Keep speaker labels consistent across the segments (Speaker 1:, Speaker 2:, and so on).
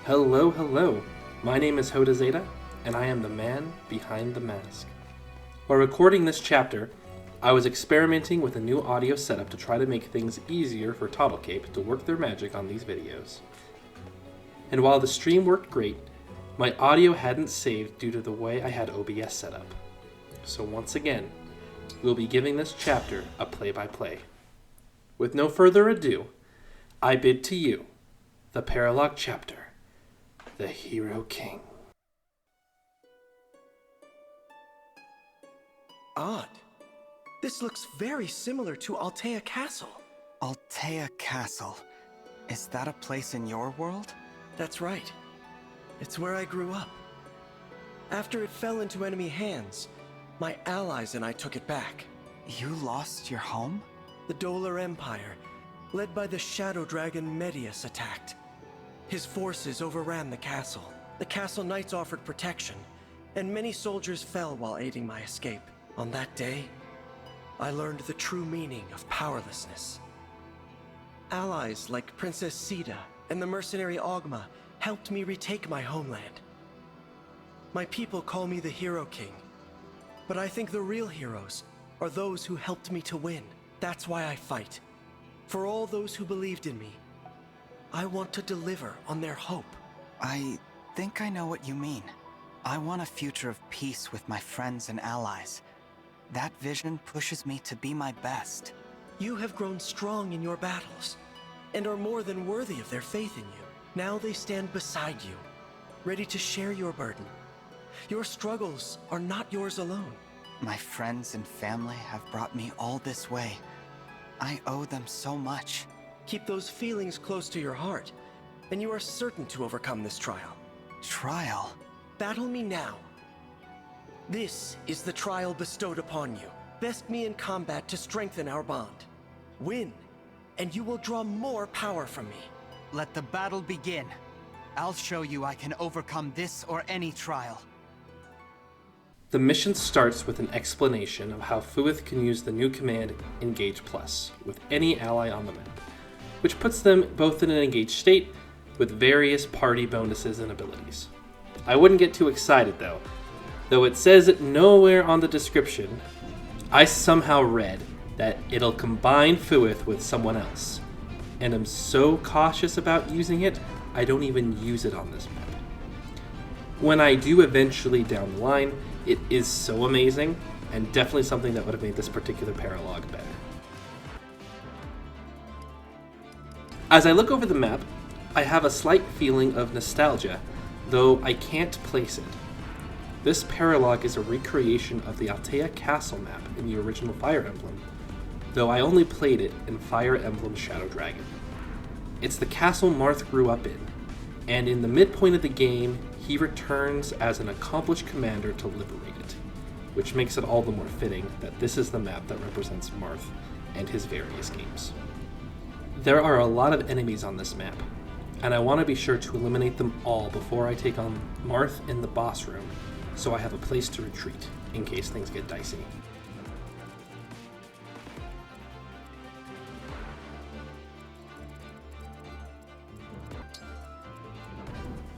Speaker 1: Hello, hello. My name is Jota Zeta, and I am the man behind the mask. While recording this chapter, I was experimenting with a new audio setup to try to make things easier for Toddlecape to work their magic on these videos. And while the stream worked great, my audio hadn't saved due to the way I had OBS set up. So once again, we'll be giving this chapter a play-by-play. With no further ado, I bid to you, the Paralogue chapter, the Hero King.
Speaker 2: Odd. This looks very similar to Altea Castle.
Speaker 3: Altea Castle. Is that a place in your world?
Speaker 2: That's right. It's where I grew up. After it fell into enemy hands, my allies and I took it back.
Speaker 3: You lost your home?
Speaker 2: The Dolar Empire, led by the Shadow Dragon Medius, attacked. His forces overran the castle. The castle knights offered protection, and many soldiers fell while aiding my escape. On that day, I learned the true meaning of powerlessness. Allies like Princess Sita and the mercenary Ogma helped me retake my homeland. My people call me the Hero King, but I think the real heroes are those who helped me to win. That's why I fight. For all those who believed in me, I want to deliver on their hope.
Speaker 3: I think I know what you mean. I want a future of peace with my friends and allies. That vision pushes me to be my best.
Speaker 2: You have grown strong in your battles, and are more than worthy of their faith in you. Now they stand beside you, ready to share your burden. Your struggles are not yours alone.
Speaker 3: My friends and family have brought me all this way. I owe them so much.
Speaker 2: Keep those feelings close to your heart, and you are certain to overcome this trial.
Speaker 3: Trial?
Speaker 2: Battle me now. This is the trial bestowed upon you. Best me in combat to strengthen our bond. Win, and you will draw more power from me.
Speaker 3: Let the battle begin. I'll show you I can overcome this or any trial.
Speaker 1: The mission starts with an explanation of how Fuath can use the new command Engage Plus with any ally on the map, which puts them both in an engaged state with various party bonuses and abilities. I wouldn't get too excited though it says it nowhere on the description. I somehow read that it'll combine Fuath with someone else, and I'm so cautious about using it, I don't even use it on this map. When I do eventually down the line, it is so amazing, and definitely something that would have made this particular Paralogue better. As I look over the map, I have a slight feeling of nostalgia, though I can't place it. This Paralogue is a recreation of the Altea Castle map in the original Fire Emblem, though I only played it in Fire Emblem Shadow Dragon. It's the castle Marth grew up in, and in the midpoint of the game, he returns as an accomplished commander to liberate it, which makes it all the more fitting that this is the map that represents Marth and his various games. There are a lot of enemies on this map, and I want to be sure to eliminate them all before I take on Marth in the boss room, so I have a place to retreat in case things get dicey.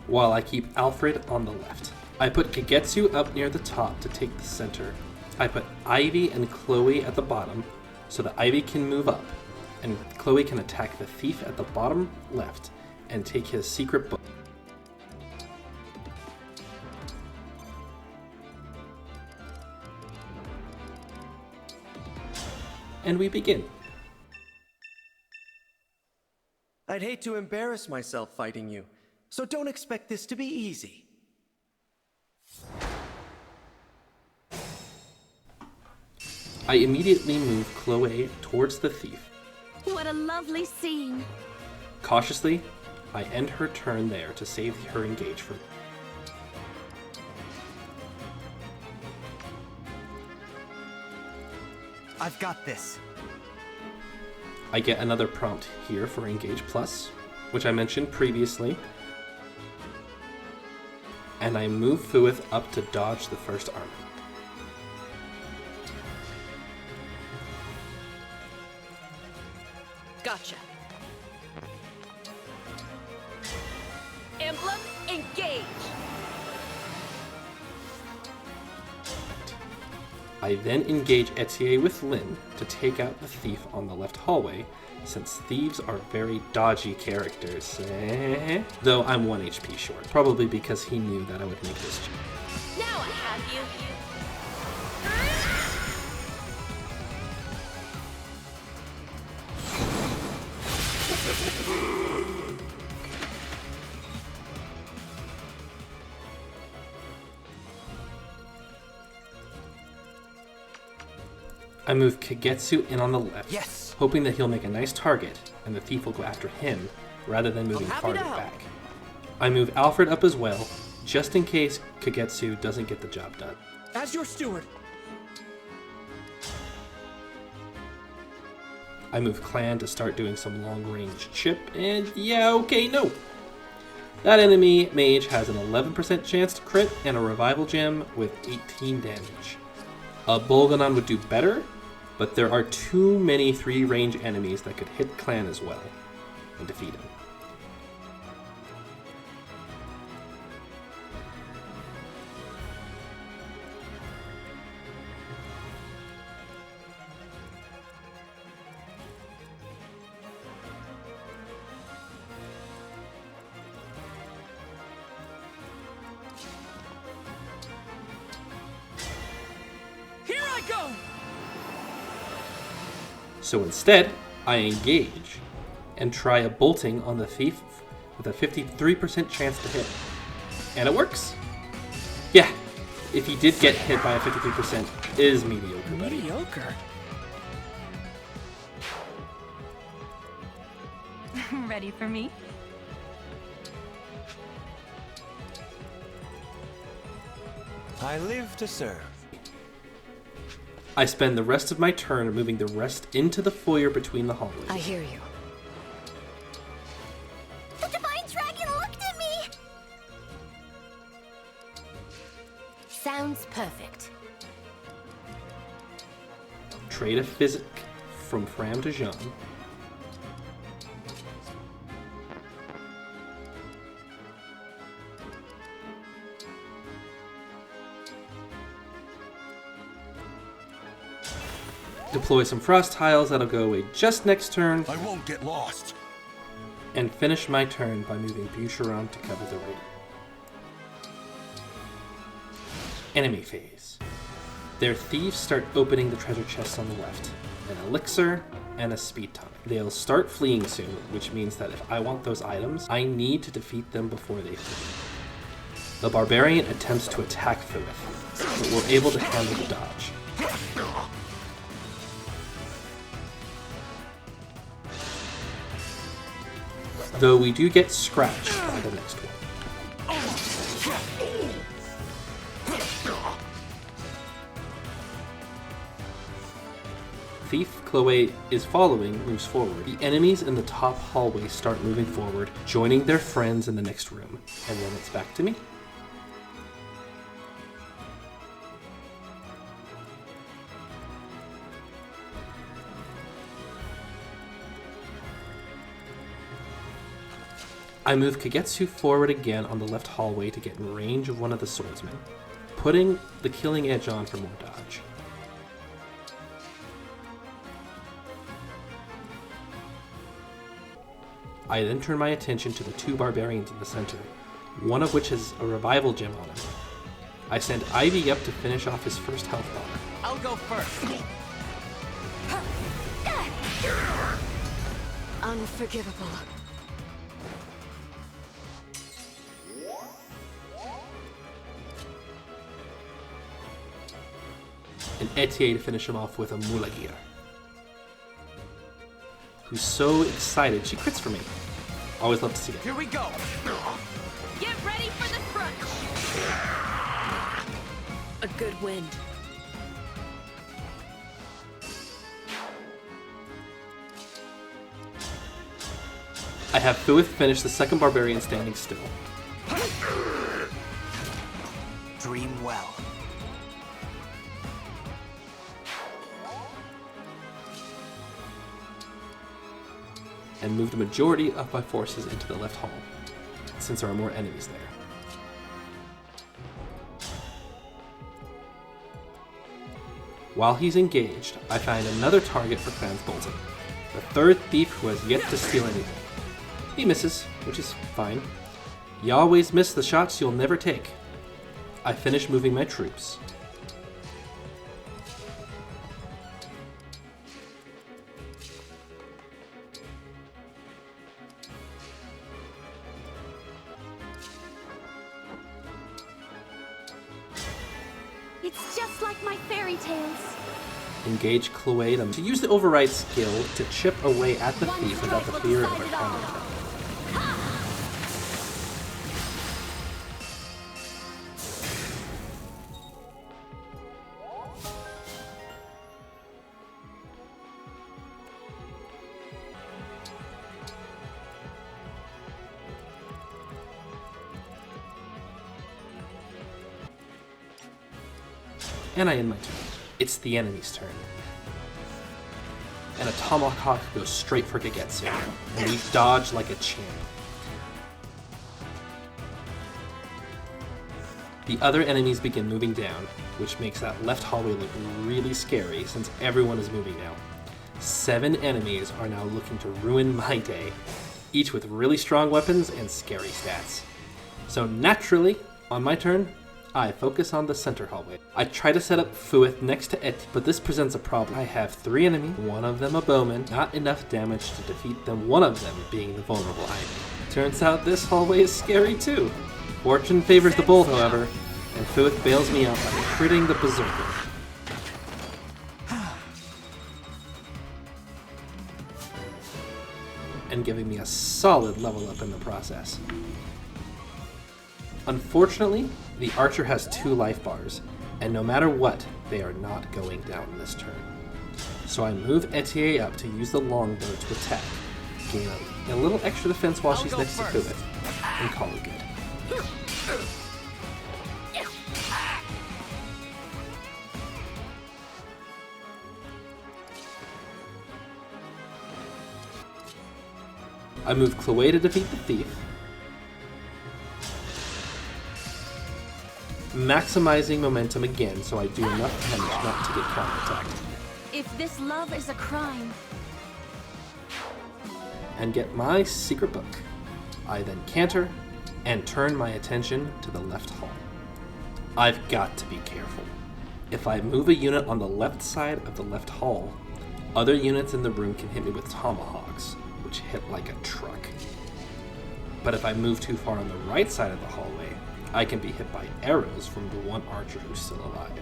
Speaker 1: While I keep Alfred on the left. I put Kagetsu up near the top to take the center. I put Ivy and Chloé at the bottom so that Ivy can move up, and Chloé can attack the thief at the bottom left and take his secret book. And we begin.
Speaker 2: I'd hate to embarrass myself fighting you, so don't expect this to be easy.
Speaker 1: I immediately move Chloé towards the thief.
Speaker 4: What a lovely scene.
Speaker 1: Cautiously, I end her turn there to save her engage for.
Speaker 3: I've got this.
Speaker 1: I get another prompt here for Engage Plus, which I mentioned previously. And I move Fuath up to dodge the first armor.
Speaker 4: Gotcha. Emblem
Speaker 1: I then engage Etie with Lynn to take out the thief on the left hallway, since thieves are very dodgy characters. Though I'm 1 HP short, probably because he knew that I would make this jump.
Speaker 4: Now I have you.
Speaker 1: I move Kagetsu in on the left,
Speaker 3: Yes.
Speaker 1: hoping that he'll make a nice target and the thief will go after him rather than moving farther back. I move Alfred up as well, just in case Kagetsu doesn't get the job done.
Speaker 2: As your steward.
Speaker 1: I move Clan to start doing some long-range chip, and yeah, okay, no. That enemy mage has an 11% chance to crit and a revival gem with 18 damage. A Bolganon would do better, but there are too many 3-range enemies that could hit Clan as well and defeat him. So instead, I engage and try a bolting on the thief with a 53% chance to hit. And it works. Yeah, if he did get hit by a 53%, it is mediocre. Buddy.
Speaker 2: Mediocre?
Speaker 4: Ready for me?
Speaker 2: I live to serve.
Speaker 1: I spend the rest of my turn moving the rest into the foyer between the hallways.
Speaker 4: I hear you.
Speaker 5: The Divine Dragon looked at me!
Speaker 4: Sounds perfect.
Speaker 1: Trade a physic from Framme to Jean. Deploy some frost tiles that'll go away just next turn.
Speaker 6: I won't get lost.
Speaker 1: And finish my turn by moving Boucheron to cover the rear. Enemy phase. Their thieves start opening the treasure chests on the left. An elixir and a speed tonic. They'll start fleeing soon, which means that if I want those items, I need to defeat them before they flee. The barbarian attempts to attack Fuath, but we're able to handle the dodge. Though we do get scratched by the next one. Thief Chloé is following, moves forward. The enemies in the top hallway start moving forward, joining their friends in the next room. And then it's back to me. I move Kagetsu forward again on the left hallway to get in range of one of the swordsmen, putting the killing edge on for more dodge. I then turn my attention to the 2 barbarians in the center, one of which has a revival gem on him. I send Ivy up to finish off his first health bar.
Speaker 3: I'll go first.
Speaker 4: Unforgivable.
Speaker 1: And Etie to finish him off with a Mulagir, who's so excited she crits for me. Always love to see it.
Speaker 3: Here we go.
Speaker 4: Get ready for the crunch. A good wind.
Speaker 1: I have Fuath finish the second barbarian standing still.
Speaker 3: Dream well.
Speaker 1: And move the majority of my forces into the left hall, since there are more enemies there. While he's engaged, I find another target for Clan's Bolton, the third thief who has yet to steal anything. He misses, which is fine. You always miss the shots you'll never take. I finish moving my troops.
Speaker 5: It's just like my fairy tales.
Speaker 1: Engage Chloé to use the override skill to chip away at the thief without the fear of a counter attack. And I end my turn. It's the enemy's turn. And a tomahawk goes straight for Kagetsu, and we dodge like a champ. The other enemies begin moving down, which makes that left hallway look really scary since everyone is moving now. 7 enemies are now looking to ruin my day, each with really strong weapons and scary stats. So naturally, on my turn, I focus on the center hallway. I try to set up Fuath next to Etie, but this presents a problem. I have 3 enemies, one of them a bowman, not enough damage to defeat them, one of them being the vulnerable enemy. Turns out this hallway is scary too. Fortune favors the bold, however, and Fuath bails me out by critting the berserker. And giving me a solid level up in the process. Unfortunately, the archer has 2 life bars, and no matter what, they are not going down this turn. So I move Etie up to use the longbow to attack, gain a little extra defense while she's next to Fuath, and call it good. I move Chloé to defeat the thief, maximizing momentum again so I do enough damage not to get counterattacked.
Speaker 4: If this love is a crime,
Speaker 1: And get my secret book. I then canter and turn my attention to the left hall. I've got to be careful. If I move a unit on the left side of the left hall, other units in the room can hit me with tomahawks, which hit like a truck. But if I move too far on the right side of the hallway, I can be hit by arrows from the one archer who's still alive,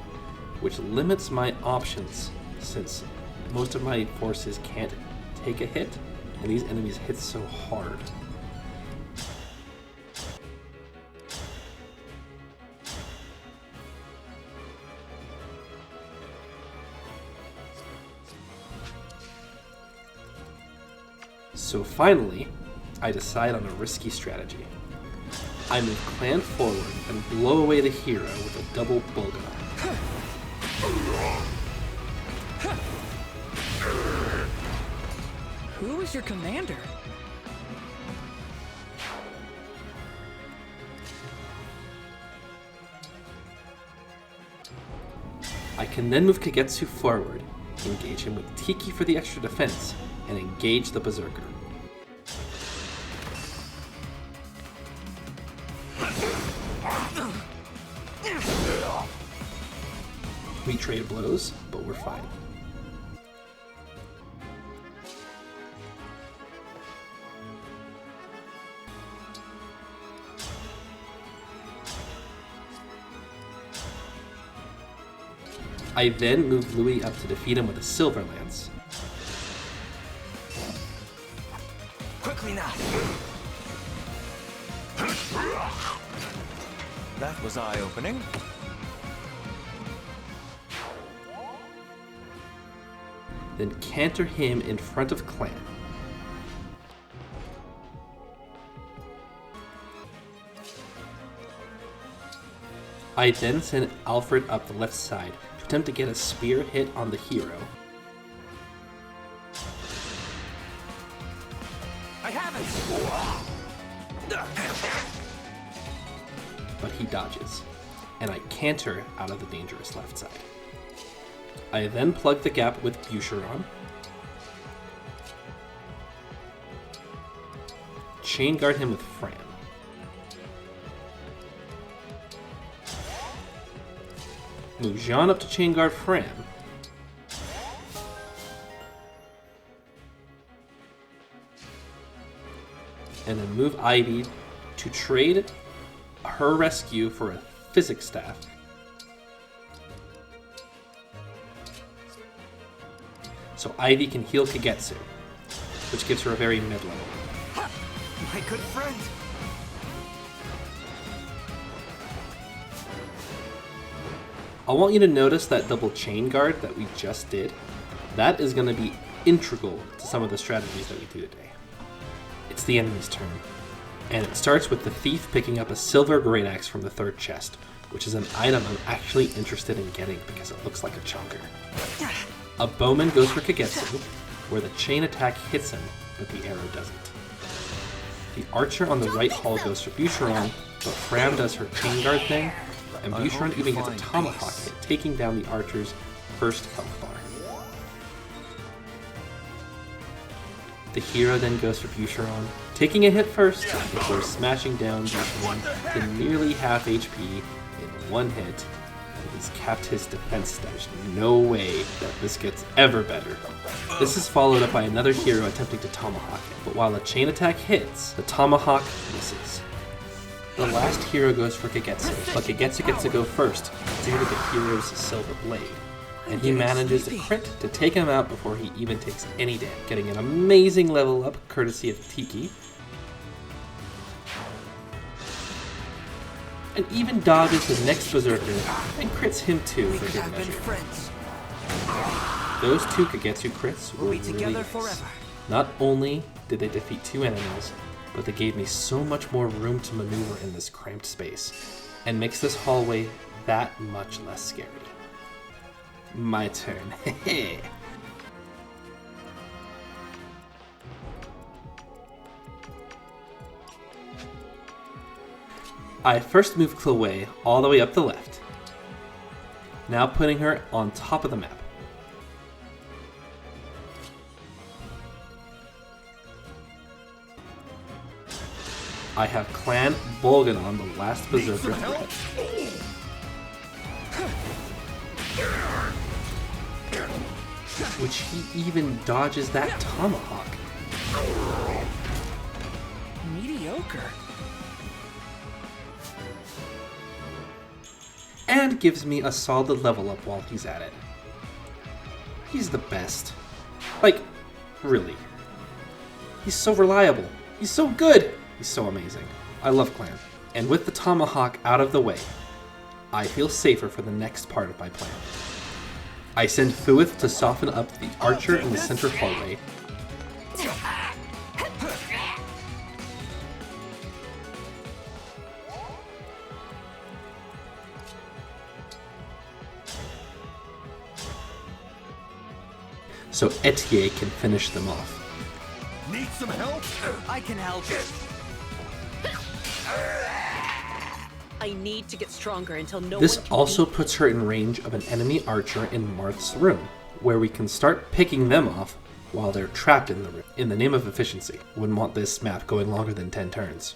Speaker 1: which limits my options since most of my forces can't take a hit, and these enemies hit so hard. So finally, I decide on a risky strategy. I move Clan forward and blow away the hero with a double bulldog.
Speaker 6: Who is your commander?
Speaker 1: I can then move Kagetsu forward, engage him with Tiki for the extra defense, and engage the berserker. We trade blows, but we're fine. I then move Louis up to defeat him with a silver lance.
Speaker 2: Quickly now! That was eye-opening.
Speaker 1: Then canter him in front of Clan. I then send Alfred up the left side to attempt to get a spear hit on the hero.
Speaker 2: I have it!
Speaker 1: But he dodges, and I canter out of the dangerous left side. I then plug the gap with Boucheron. Chain guard him with Framme. Move Jean up to chain guard Framme. And then move Etie to trade her rescue for a physics staff. So Etie can heal Kagetsu, which gives her a very mid-level.
Speaker 3: My good friend.
Speaker 1: I want you to notice that double chain guard that we just did. That is going to be integral to some of the strategies that we do today. It's the enemy's turn, and it starts with the thief picking up a silver great axe from the third chest, which is an item I'm actually interested in getting because it looks like a chunker. A bowman goes for Kagetsu, where the chain attack hits him, but the arrow doesn't. The archer on the right hall goes for Boucheron, but Framme does her chain guard thing, and Boucheron even gets a tomahawk hit, taking down the archer's first health bar. The hero then goes for Boucheron, taking a hit first before smashing down Boucheron to nearly half HP in one hit, and he's capped his defense. There's no way that this gets ever better. This is followed up by another hero attempting to tomahawk him, but while the chain attack hits, the tomahawk misses. The last hero goes for Kagetsu, but Kagetsu gets to go first due to the hero's silver blade, and he manages to crit to take him out before he even takes any damage, getting an amazing level up courtesy of Tiki, and even dodges the next berserker and crits him too for good measure. Those two Kagetsu crits were really nice. Not only did they defeat two enemies, but they gave me so much more room to maneuver in this cramped space, and makes this hallway that much less scary. My turn. I first move Chloé all the way up the left, now putting her on top of the map. I have Clan Bolgan on the last berserker threat. Which he even dodges that tomahawk.
Speaker 3: Mediocre.
Speaker 1: And gives me a solid level up while he's at it. He's the best. Like, really. He's so reliable. He's so good. He's so amazing. I love Clan. And with the tomahawk out of the way, I feel safer for the next part of my plan. I send Fuath to soften up the archer in the center hallway. So Etie can finish them off.
Speaker 6: Need some help?
Speaker 3: I can help.
Speaker 7: I need to get stronger until no
Speaker 1: This
Speaker 7: one can
Speaker 1: also
Speaker 7: beat me.
Speaker 1: puts her in range of an enemy archer in Marth's room, where we can start picking them off while they're trapped in the room, in the name of efficiency. Wouldn't want this map going longer than 10 turns.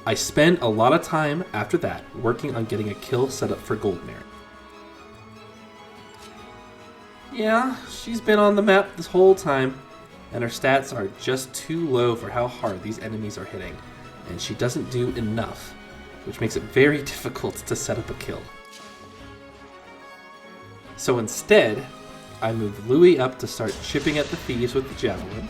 Speaker 1: I spend a lot of time after that working on getting a kill set up for Goldmere. Yeah, she's been on the map this whole time, and her stats are just too low for how hard these enemies are hitting, and she doesn't do enough, which makes it very difficult to set up a kill. So instead, I move Louis up to start chipping at the thieves with the javelin.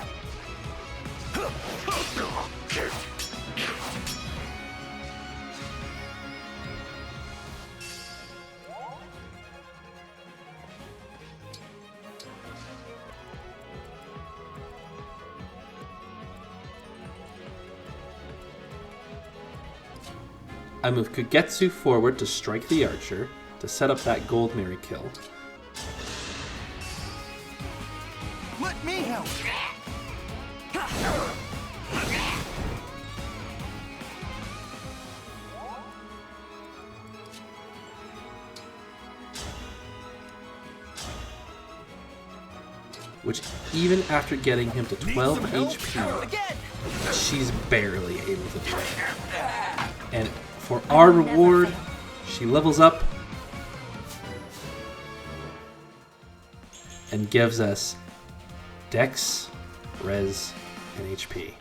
Speaker 1: I move Kagetsu forward to strike the archer to set up that Goldmere kill.
Speaker 3: Let me help.
Speaker 1: which even after getting him to 12 HP, she's barely able to do it. And for our reward, she levels up and gives us Dex, Res, and HP,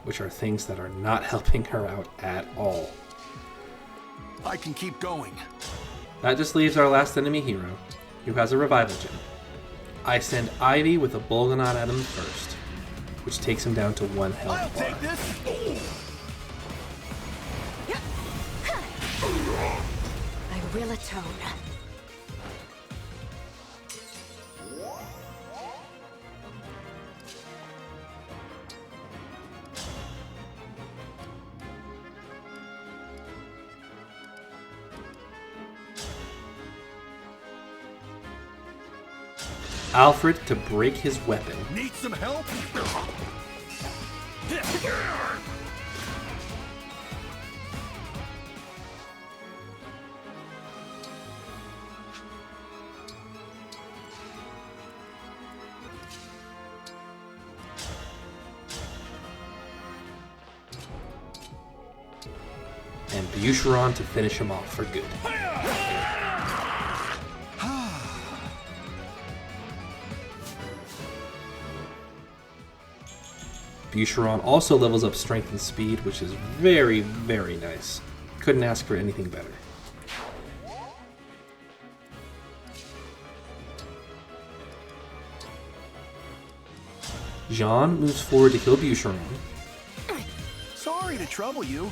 Speaker 1: which are things that are not helping her out at all.
Speaker 6: I can keep going.
Speaker 1: That just leaves our last enemy hero, who has a revival gem. I send Ivy with a Bolganot at him first, which takes him down to 1 health
Speaker 6: I'll
Speaker 1: bar.
Speaker 6: take this.
Speaker 4: I will atone.
Speaker 1: Alfred to break his weapon.
Speaker 6: Need some help?
Speaker 1: And Boucheron to finish him off for good. Boucheron also levels up strength and speed, which is very, very nice. Couldn't ask for anything better. Jean moves forward to kill Boucheron.
Speaker 6: Sorry to trouble you.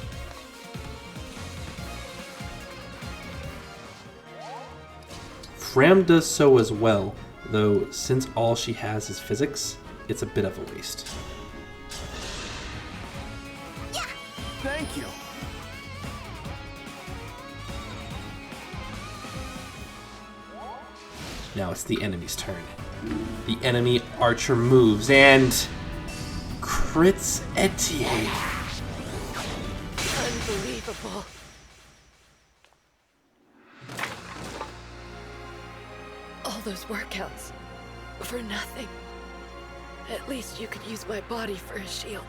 Speaker 1: Framme does so as well, though since all she has is physics, it's a bit of a waste.
Speaker 6: Thank you.
Speaker 1: Now it's the enemy's turn. The enemy archer moves and crits Etie.
Speaker 7: Unbelievable. All those workouts for nothing. At least you could use my body for a shield.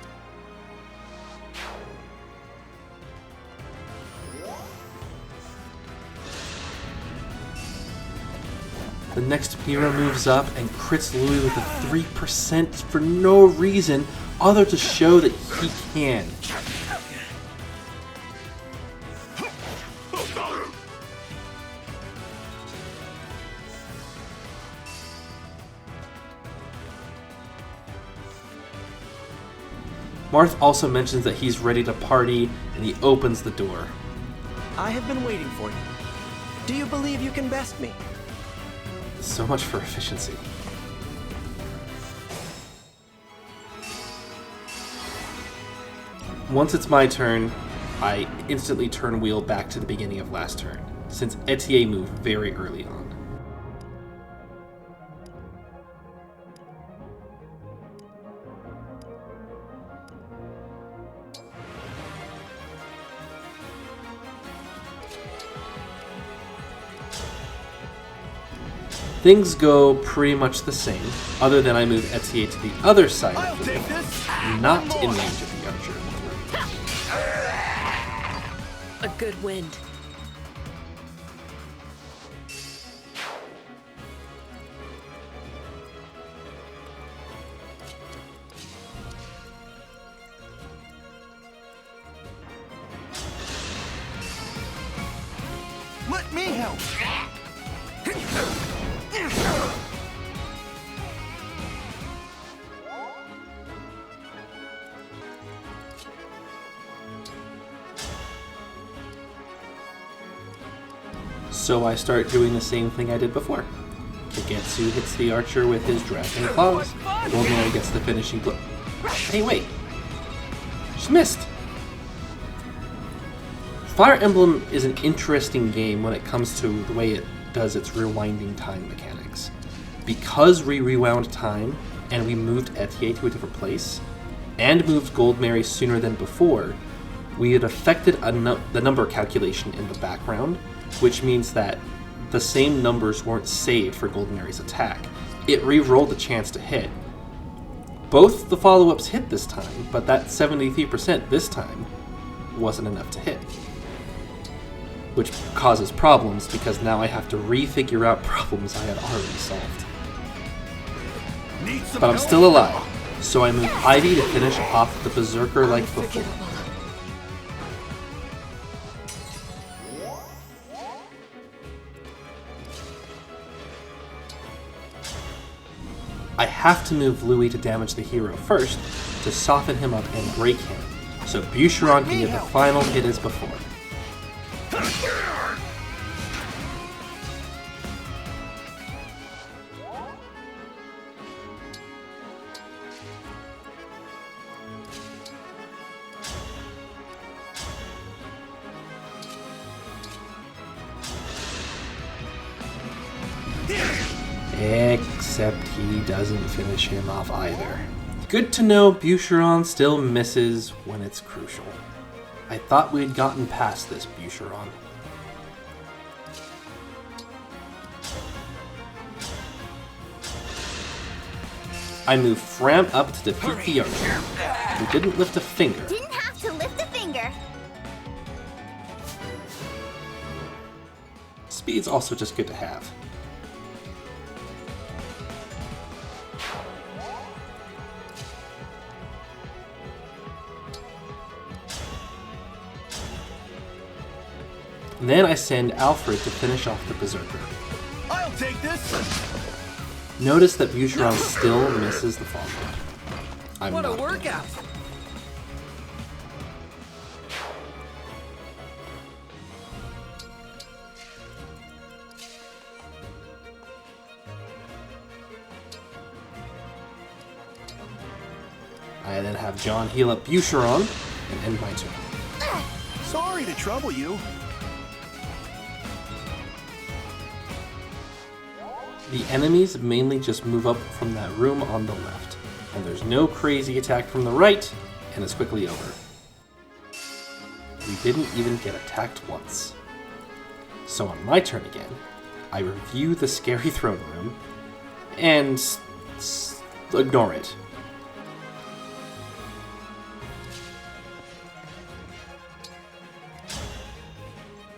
Speaker 1: The next hero moves up and crits Louis with a 3% for no reason other to show that he can. Marth also mentions that he's ready to party, and he opens the door.
Speaker 2: I have been waiting for you. Do you believe you can best me?
Speaker 1: So much for efficiency. Once it's my turn, I instantly turn wheel back to the beginning of last turn, since Etie moved very early on. Things go pretty much the same, other than I move Etie to the other side
Speaker 6: I'll
Speaker 1: of the
Speaker 6: take
Speaker 1: room,
Speaker 6: this.
Speaker 1: not
Speaker 6: One
Speaker 1: in
Speaker 6: more.
Speaker 1: range of the archer.
Speaker 7: A good wind.
Speaker 6: Let me help.
Speaker 1: So I start doing the same thing I did before. Kagetsu hits the archer with his dragon claws. Goldmary gets the finishing blow. Hey, wait! She missed! Fire Emblem is an interesting game when it comes to the way it does its rewinding time mechanics. Because we rewound time, and we moved Etie to a different place, and moved Goldmary sooner than before, we had affected the number calculation in the background, which means that the same numbers weren't saved for Goldmary's attack. it re-rolled the chance to hit. Both the follow-ups hit this time, but that 73% this time wasn't enough to hit. Which causes problems because now I have to re-figure out problems I had already solved. But I'm still alive, so I move Etie to finish off the Berserker like before. I have to move Louis to damage the hero first to soften him up and break him, so Boucheron can get the final hit as before. Except he doesn't finish him off either. Good to know Boucheron still misses when it's crucial. I thought we'd gotten past this, Boucheron. I move Framme up to defeat the archer, who didn't lift a finger.
Speaker 5: Didn't have to lift a finger.
Speaker 1: Speed's also just good to have. And then I send Alfred to finish off the Berserker.
Speaker 6: I'll take this.
Speaker 1: Notice that Boucheron still misses the follow-up. I'm
Speaker 2: What a
Speaker 1: not
Speaker 2: workout!
Speaker 1: I then have John heal up Boucheron and end my turn.
Speaker 6: Sorry to trouble you.
Speaker 1: The enemies mainly just move up from that room on the left, and there's no crazy attack from the right, and it's quickly over. We didn't even get attacked once. So on my turn again, I review the scary throne room, and ignore it.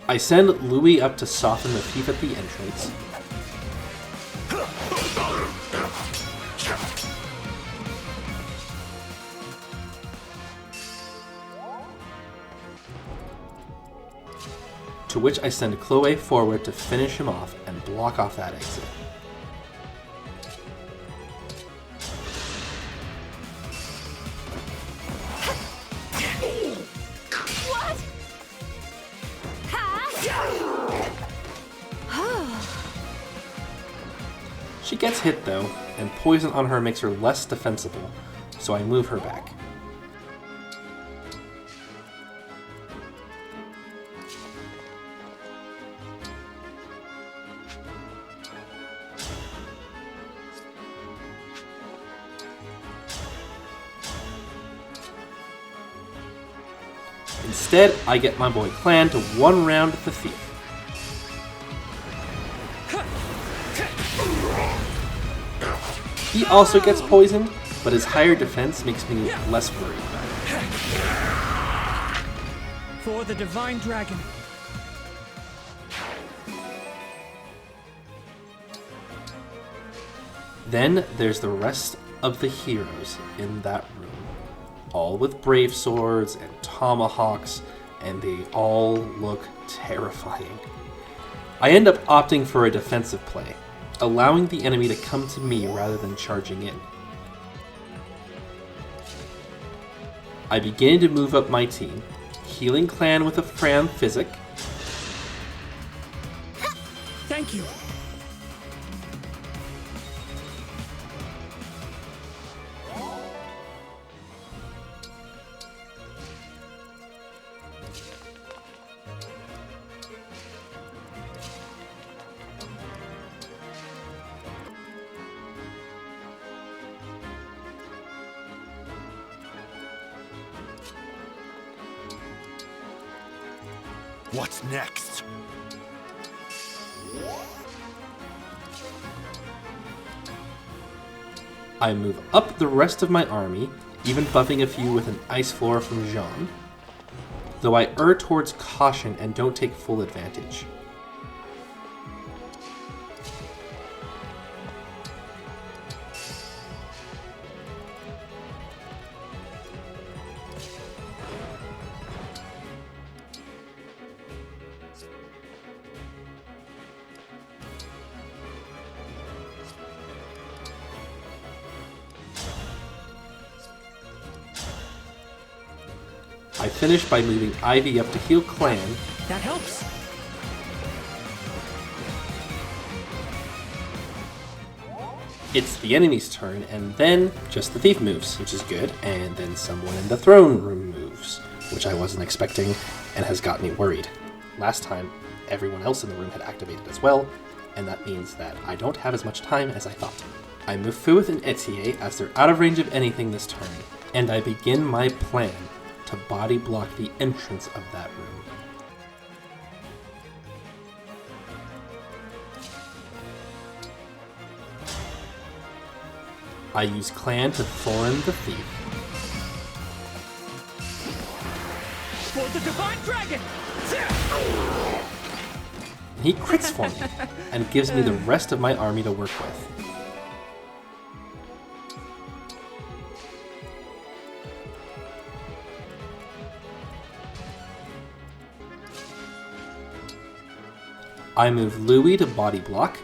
Speaker 1: I send Louis up to soften the thief at the entrance, to which I send Chloé forward to finish him off and block off that exit.
Speaker 5: What?
Speaker 1: She gets hit though, and poison on her makes her less defensible, so I move her back. Instead, I get my boy Clan to one round the thief. He also gets poisoned, but his higher defense makes me less worried about it.
Speaker 2: For the Divine Dragon.
Speaker 1: Then there's the rest of the heroes in that room, all with brave swords and tomahawks, and they all look terrifying. I end up opting for a defensive play, allowing the enemy to come to me rather than charging in. I begin to move up my team, healing Clan with a Framme Physic.
Speaker 2: Thank you.
Speaker 6: What's next?
Speaker 1: I move up the rest of my army, even buffing a few with an Ice Floor from Jean, though I err towards caution and don't take full advantage. I finish by moving Ivy up to heal Clan.
Speaker 2: That helps.
Speaker 1: It's the enemy's turn, and then just the thief moves, which is good, and then someone in the throne room moves, which I wasn't expecting and has got me worried. Last time, everyone else in the room had activated as well, and that means that I don't have as much time as I thought. I move Fuath and Etie as they're out of range of anything this turn, and I begin my plan to body block the entrance of that room. I use Clan to Thorin the Thief.
Speaker 2: For the Divine Dragon!
Speaker 1: He crits for me and gives me the rest of my army to work with. I move Louis to body block,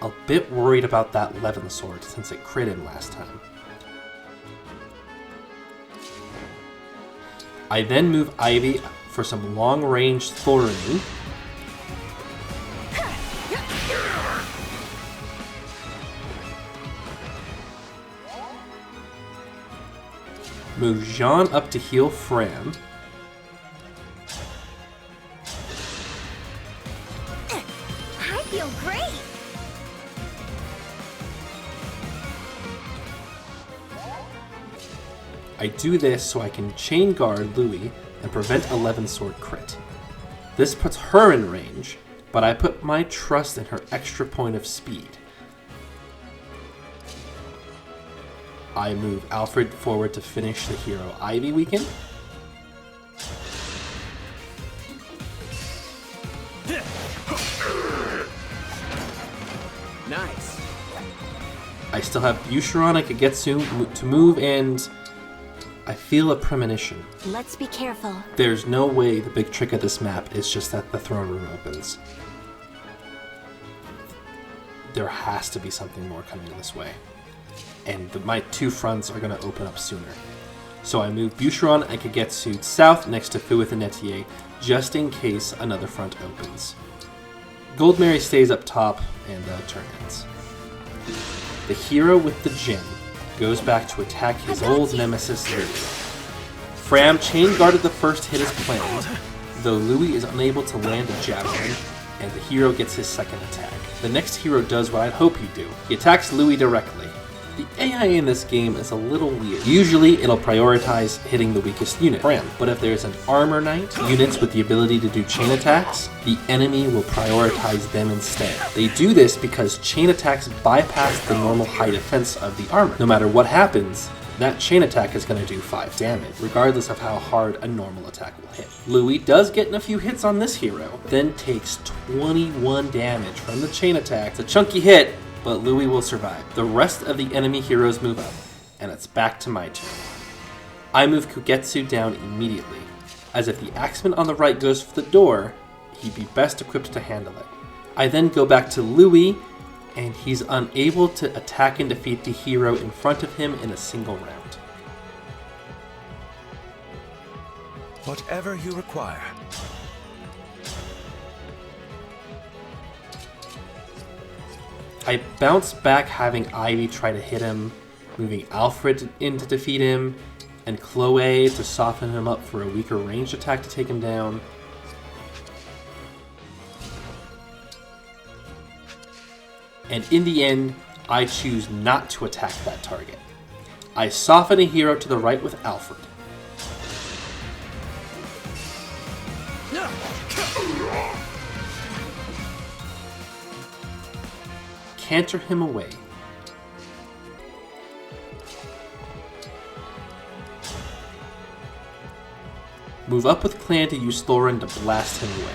Speaker 1: a bit worried about that Levin sword since it crit him last time. I then move Ivy for some long-range Thorin. Move Jean up to heal Framme.
Speaker 5: I feel great!
Speaker 1: I do this so I can chain guard Louis and prevent 11 sword crit. This puts her in range, but I put my trust in her extra point of speed. I move Alfred forward to finish the hero Ivy weaken.
Speaker 2: Nice.
Speaker 1: I still have Boucheron I could get soon to move, and I feel a premonition.
Speaker 5: Let's be careful.
Speaker 1: There's no way the big trick of this map is just that the throne room opens. There has to be something more coming this way. And my two fronts are going to open up sooner. So I move Boucheron and Kagetsu south next to Fuath and Etie, just in case another front opens. Goldmary stays up top, and turn ends. The hero with the gem goes back to attack his old nemesis Louis. Framme chain guarded the first hit as planned, though Louis is unable to land a javelin, and the hero gets his second attack. The next hero does what I'd hope he'd do. He attacks Louis directly. The AI in this game is a little weird. Usually it'll prioritize hitting the weakest unit, Framme, but if there's an armor knight, units with the ability to do chain attacks, the enemy will prioritize them instead. They do this because chain attacks bypass the normal high defense of the armor. No matter what happens, that chain attack is going to do 5 damage, regardless of how hard a normal attack will hit. Louis does get in a few hits on this hero, then takes 21 damage from the chain attack. It's a chunky hit, but Louis will survive. The rest of the enemy heroes move up, and it's back to my turn. I move Kagetsu down immediately, as if the axeman on the right goes for the door, he'd be best equipped to handle it. I then go back to Louis, and he's unable to attack and defeat the hero in front of him in a single round.
Speaker 6: Whatever you require.
Speaker 1: I bounce back having Ivy try to hit him, moving Alfred in to defeat him, and Chloé to soften him up for a weaker ranged attack to take him down. And in the end, I choose not to attack that target. I soften a hero to the right with Alfred. Canter him away. Move up with Clan to use Thorin to blast him away.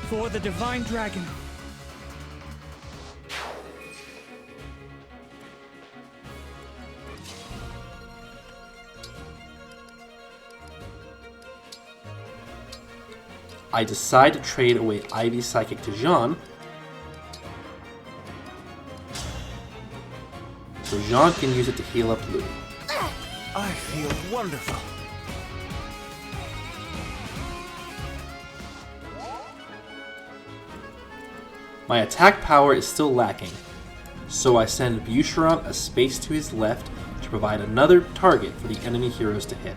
Speaker 8: For the Divine Dragon.
Speaker 1: I decide to trade away Ivy's Psychic to Jean, so Jean can use it to heal up Louis.
Speaker 6: I feel wonderful.
Speaker 1: My attack power is still lacking, so I send Boucheron a space to his left to provide another target for the enemy heroes to hit.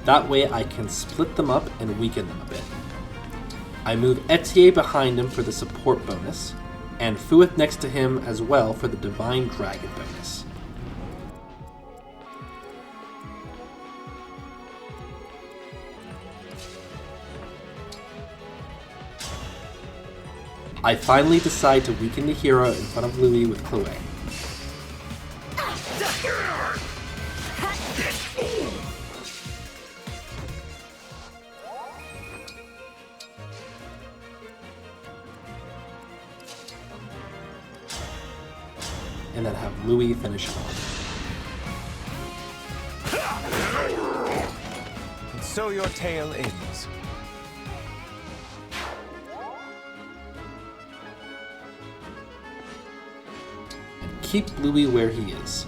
Speaker 1: That way I can split them up and weaken them a bit. I move Etie behind him for the support bonus, and Fuath next to him as well for the Divine Dragon bonus. I finally decide to weaken the hero in front of Louis with Chloé. And then have Louis finish him off.
Speaker 6: And so your tale ends.
Speaker 1: Keep Louis where he is.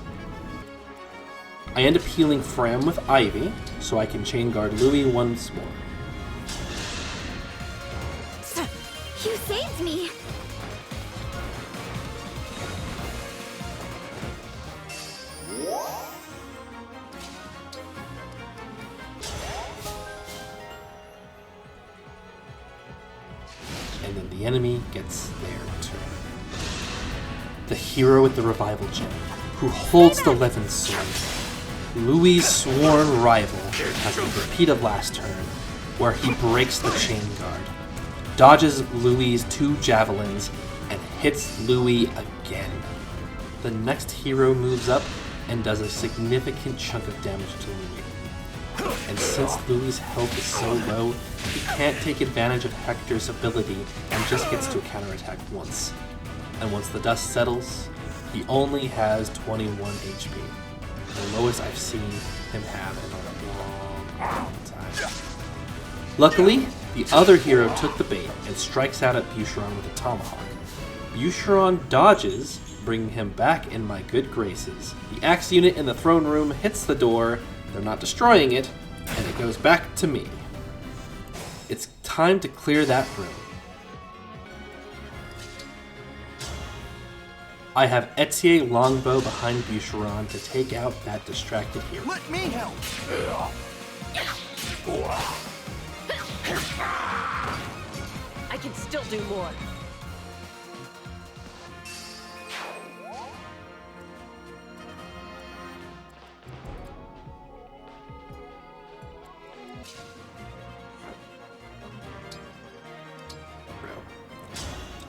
Speaker 1: I end up healing Framme with Ivy, so I can chain guard Louis once more.
Speaker 5: You saved me!
Speaker 1: And then the enemy gets their turn. The hero with the revival gem, who holds the Levin sword. Louis' sworn rival has a repeat of last turn, where he breaks the chain guard, dodges Louis' 2 javelins, and hits Louis again. The next hero moves up and does a significant chunk of damage to Louis. And since Louis' health is so low, he can't take advantage of Hector's ability and just gets to counterattack once. And once the dust settles, he only has 21 HP, the lowest I've seen him have in a long time. Luckily, the other hero took the bait and strikes out at Boucheron with a tomahawk. Boucheron dodges, bringing him back in my good graces. The axe unit in the throne room hits the door, they're not destroying it, and it goes back to me. It's time to clear that room. I have Etie longbow behind Boucheron to take out that distracted hero.
Speaker 6: Let me help.
Speaker 7: I can still do more.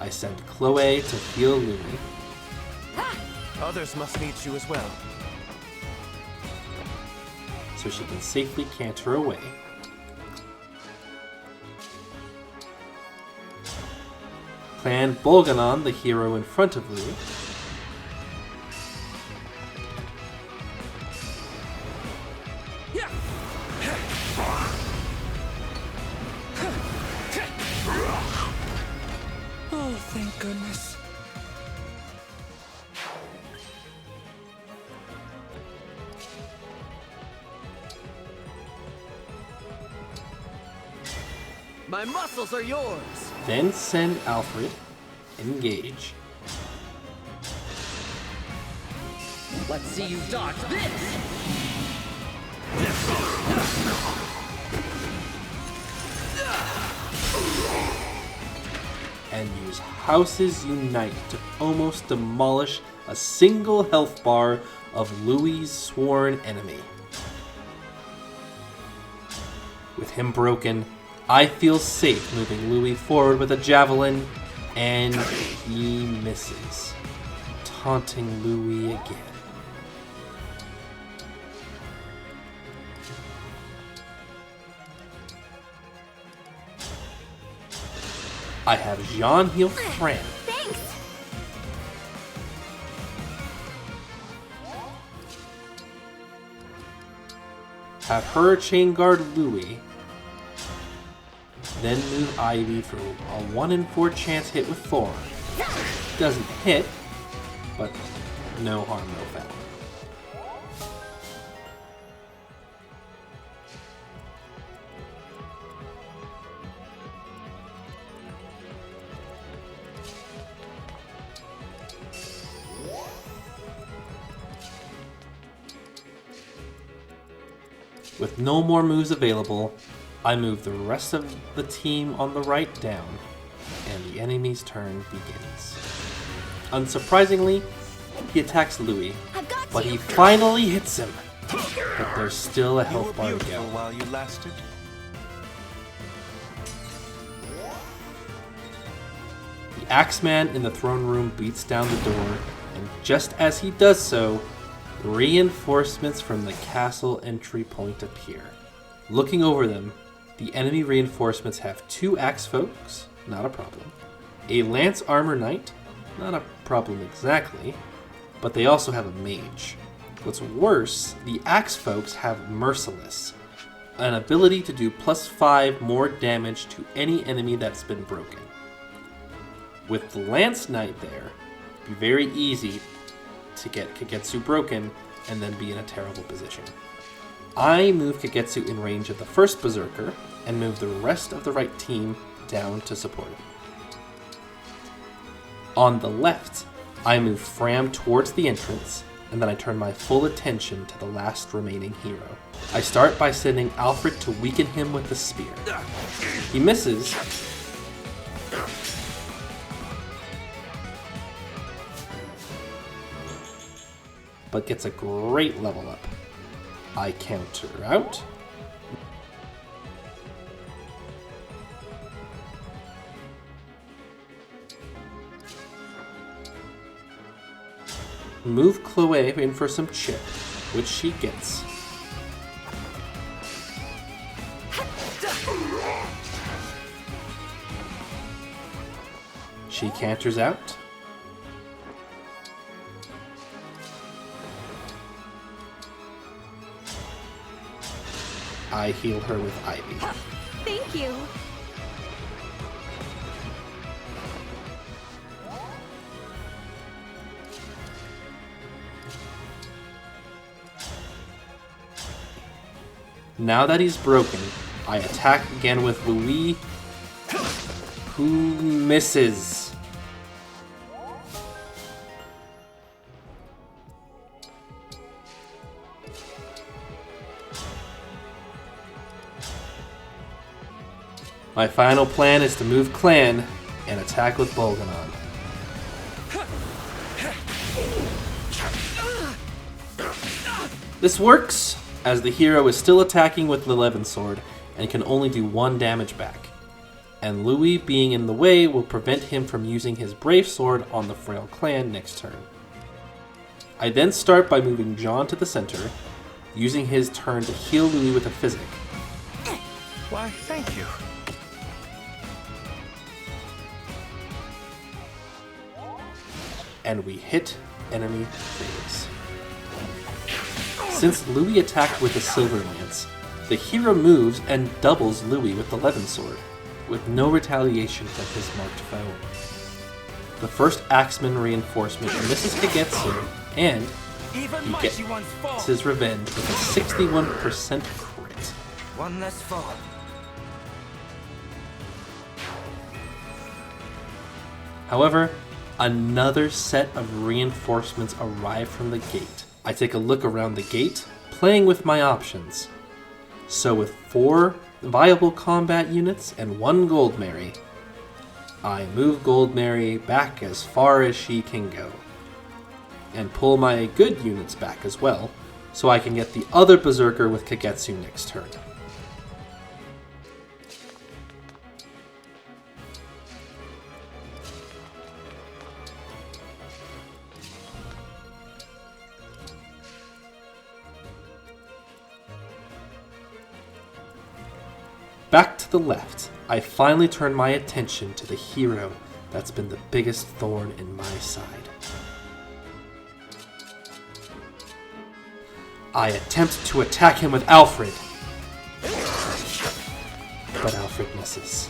Speaker 1: I send Chloé to heal Louis.
Speaker 6: Others must need you as well.
Speaker 1: So she can safely canter away. Clan Bolganon, the hero in front of Louis.
Speaker 8: Oh, thank goodness.
Speaker 2: My muscles are yours!
Speaker 1: Then send Alfred. Engage.
Speaker 2: Let's see you dodge this!
Speaker 1: And use Houses Unite to almost demolish a single health bar of Louis' sworn enemy. With him broken, I feel safe moving Louis forward with a javelin, and he misses, taunting Louis again. I have Jean heal Framme.
Speaker 5: Thanks!
Speaker 1: Have her chain guard Louis. Then move Ivy for a 1 in 4 chance hit with Thorn. Doesn't hit, but no harm, no foul. With no more moves available, I move the rest of the team on the right down, and the enemy's turn begins. Unsurprisingly, he attacks Louis, but he finally hits him. But there's still a
Speaker 6: You were
Speaker 1: health bar to
Speaker 6: beautiful
Speaker 1: go.
Speaker 6: while you lasted.
Speaker 1: The Axeman in the throne room beats down the door, and just as he does so, reinforcements from the castle entry point appear. Looking over them, the enemy reinforcements have 2 axe folks, not a problem, a lance armor knight, not a problem exactly, but they also have a mage. What's worse, the axe folks have Merciless, an ability to do +5 more damage to any enemy that's been broken. With the lance knight there, it'd be very easy to get Kagetsu broken and then be in a terrible position. I move Kagetsu in range of the first berserker and move the rest of the right team down to support him. On the left, I move Framme towards the entrance, and then I turn my full attention to the last remaining hero. I start by sending Alfred to weaken him with the spear. He misses, but gets a great level up. I counter out. Move Chloé in for some chip, which she gets. She canters out. I heal her with Ivy.
Speaker 5: Thank you!
Speaker 1: Now that he's broken, I attack again with Louis, who misses. My final plan is to move Clan and attack with Bolganon. This works, as the hero is still attacking with the Levin sword and can only do 1 damage back. And Louis being in the way will prevent him from using his brave sword on the frail clan next turn. I then start by moving John to the center, using his turn to heal Louis with a physic.
Speaker 6: Why, thank you.
Speaker 1: And we hit enemy phase. Since Louis attacked with a silver lance, the hero moves and doubles Louis with the Levin sword, with no retaliation from his marked foe. The first Axeman reinforcement misses Kagetsu, and he gets his revenge with a 61% crit.
Speaker 3: One less fall.
Speaker 1: However, another set of reinforcements arrive from the gate. I take a look around the gate, playing with my options. So with 4 viable combat units and 1 Gold Mary, I move Gold Mary back as far as she can go. And pull my good units back as well, so I can get the other Berserker with Kagetsu next turn. Back to the left, I finally turn my attention to the hero that's been the biggest thorn in my side. I attempt to attack him with Alfred, but Alfred misses.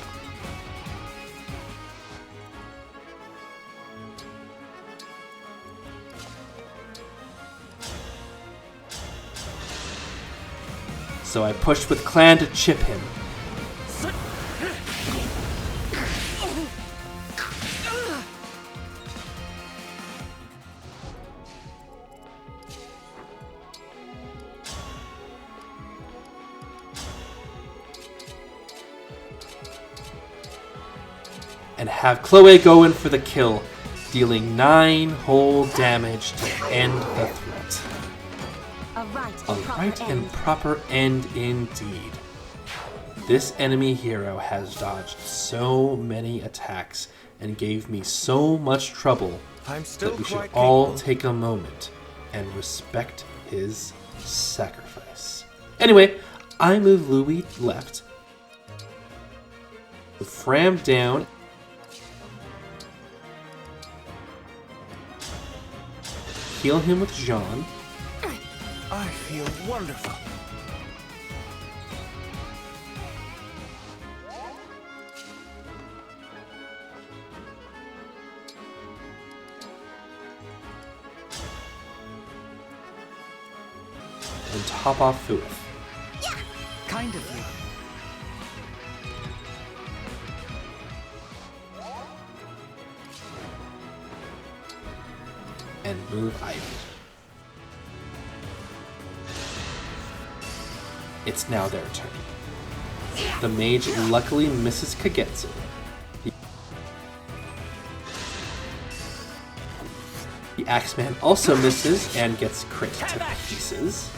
Speaker 1: So I push with Clan to chip him. And have Chloé go in for the kill, dealing 9 whole damage to end the threat.
Speaker 5: A right
Speaker 1: A
Speaker 5: and proper
Speaker 1: right
Speaker 5: end.
Speaker 1: and proper end indeed. This enemy hero has dodged so many attacks and gave me so much trouble
Speaker 6: I'm still
Speaker 1: that we should
Speaker 6: quite
Speaker 1: all
Speaker 6: capable.
Speaker 1: take a moment and respect his sacrifice. Anyway, I move Louis left, Framme down, heal him with Jean,
Speaker 6: I feel wonderful.
Speaker 1: and top off Fuath.
Speaker 3: Kind of you.
Speaker 1: And move Ivy. It's now their turn. The mage luckily misses Kagetsu. The Axeman also misses and gets crit to pieces.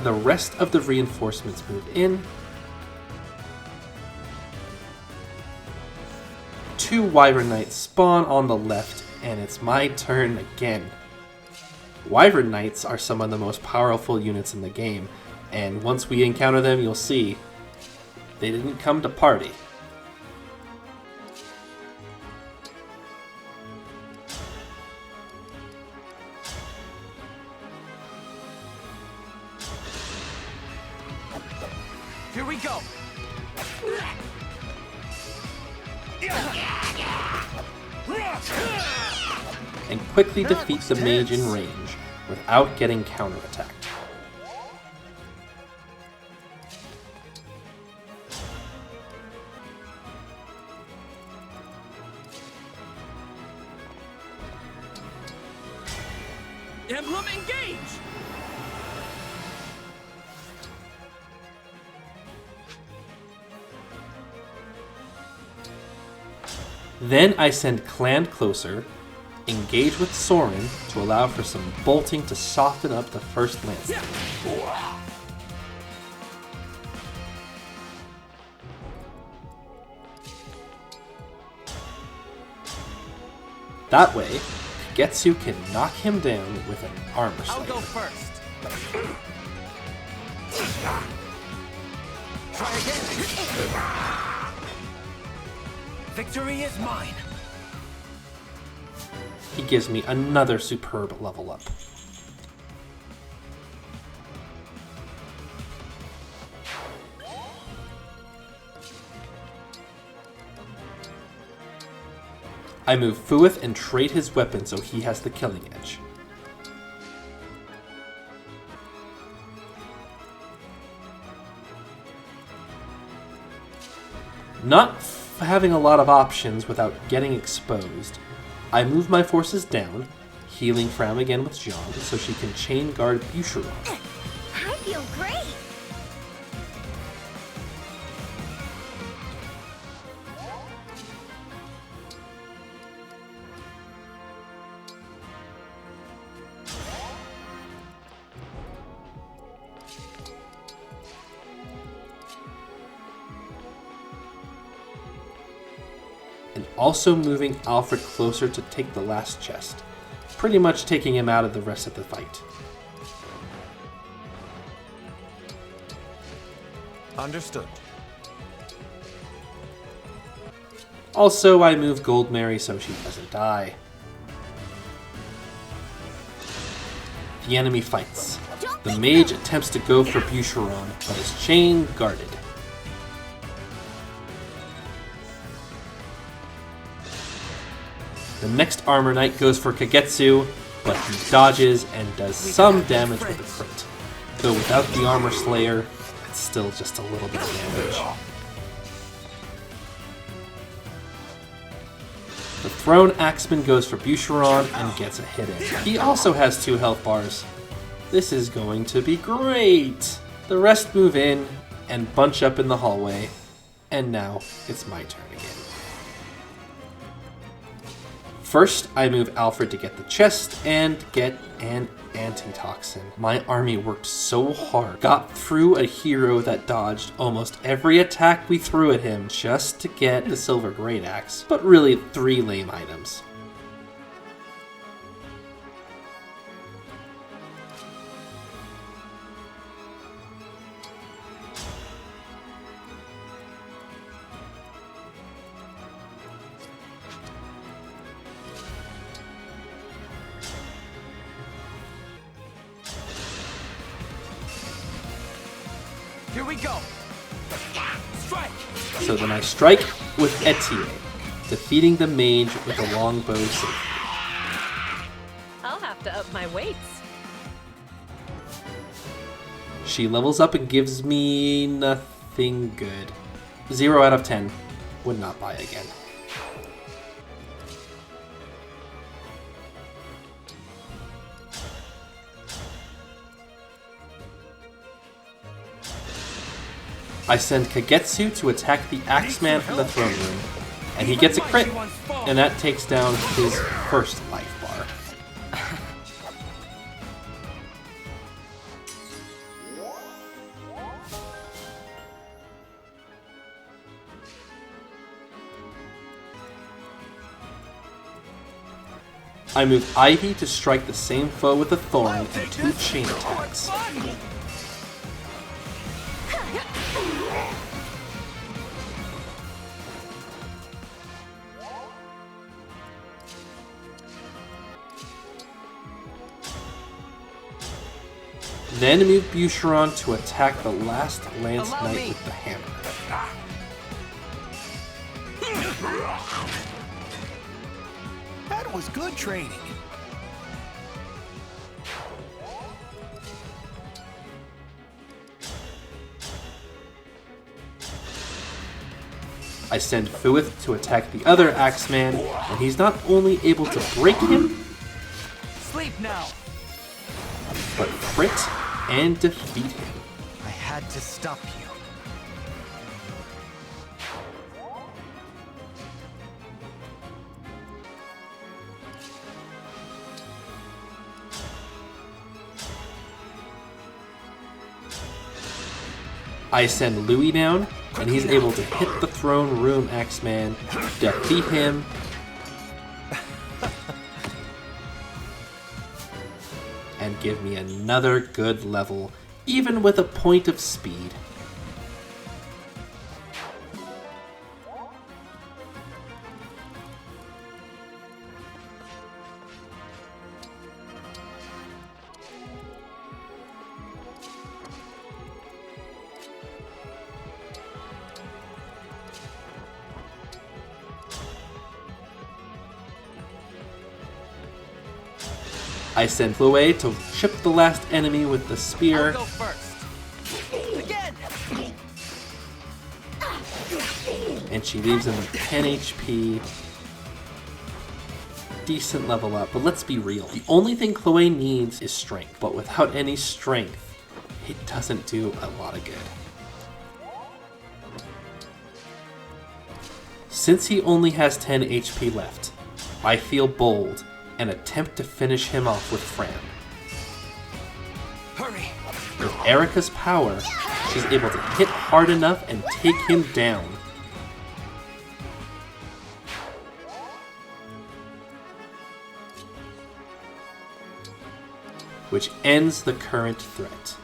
Speaker 1: The rest of the reinforcements move in. 2 Wyvern Knights spawn on the left, and it's my turn again. Wyvern Knights are some of the most powerful units in the game, and once we encounter them, you'll see they didn't come to party.
Speaker 3: Here we go.
Speaker 1: And quickly defeat the mage in range without getting counterattacked.
Speaker 8: Emblem Engage!
Speaker 1: Then I send Clan closer, engage with Soren to allow for some bolting to soften up the first lance. That way, Kagetsu can knock him down with an armor
Speaker 3: I'll go
Speaker 1: slider.
Speaker 3: first. Try again. Victory is mine.
Speaker 1: He gives me another superb level up. I move Fuath and trade his weapon so he has the killing edge. Not having a lot of options without getting exposed, I move my forces down, healing Framme again with Jean so she can chain guard Boucheron.
Speaker 5: I feel great.
Speaker 1: And also moving Alfred closer to take the last chest, pretty much taking him out of the rest of the fight.
Speaker 6: Understood.
Speaker 1: Also, I move Gold Mary so she doesn't die. The enemy fights. The mage attempts to go for Boucheron, but is chain guarded. The next Armor Knight goes for Kagetsu, but he dodges and does some damage with a crit. Though without the Armor Slayer, it's still just a little bit of damage. The Thrown Axeman goes for Boucheron and gets a hit in. He also has 2 health bars. This is going to be great! The rest move in and bunch up in the hallway, and now it's my turn again. First, I move Alfred to get the chest and get an antitoxin. My army worked so hard, got through a hero that dodged almost every attack we threw at him just to get the silver great axe, but really 3 lame items.
Speaker 6: Here we go. Strike.
Speaker 1: So then I strike with Etie, defeating the mage with a longbow safely.
Speaker 7: I'll have to up my weights.
Speaker 1: She levels up and gives me nothing good. 0 out of 10. Would not buy again. I send Kagetsu to attack the Axeman from the throne room, and he gets a crit, and that takes down his first life bar. I move Ivy to strike the same foe with a thorn and 2 chain attacks. Then move Boucheron to attack the last Lance Knight with the hammer.
Speaker 6: That was good training.
Speaker 1: I send Fuath to attack the other Axeman, and he's not only able to break him,
Speaker 3: Sleep now.
Speaker 1: but crit and defeat him.
Speaker 3: I had to stop you.
Speaker 1: I send Louis down, and he's able to hit the throne room Axeman, defeat him, and give me another good level, even with a point of speed. I send Chloé to chip the last enemy with the spear.
Speaker 3: I'll go first. Again.
Speaker 1: And she leaves him with 10 HP. Decent level up, but let's be real. The only thing Chloé needs is strength, but without any strength, it doesn't do a lot of good. Since he only has 10 HP left, I feel bold and attempt to finish him off with Framme.
Speaker 6: Hurry.
Speaker 1: With Erica's power, she's able to hit hard enough and take him down. Which ends the current threat.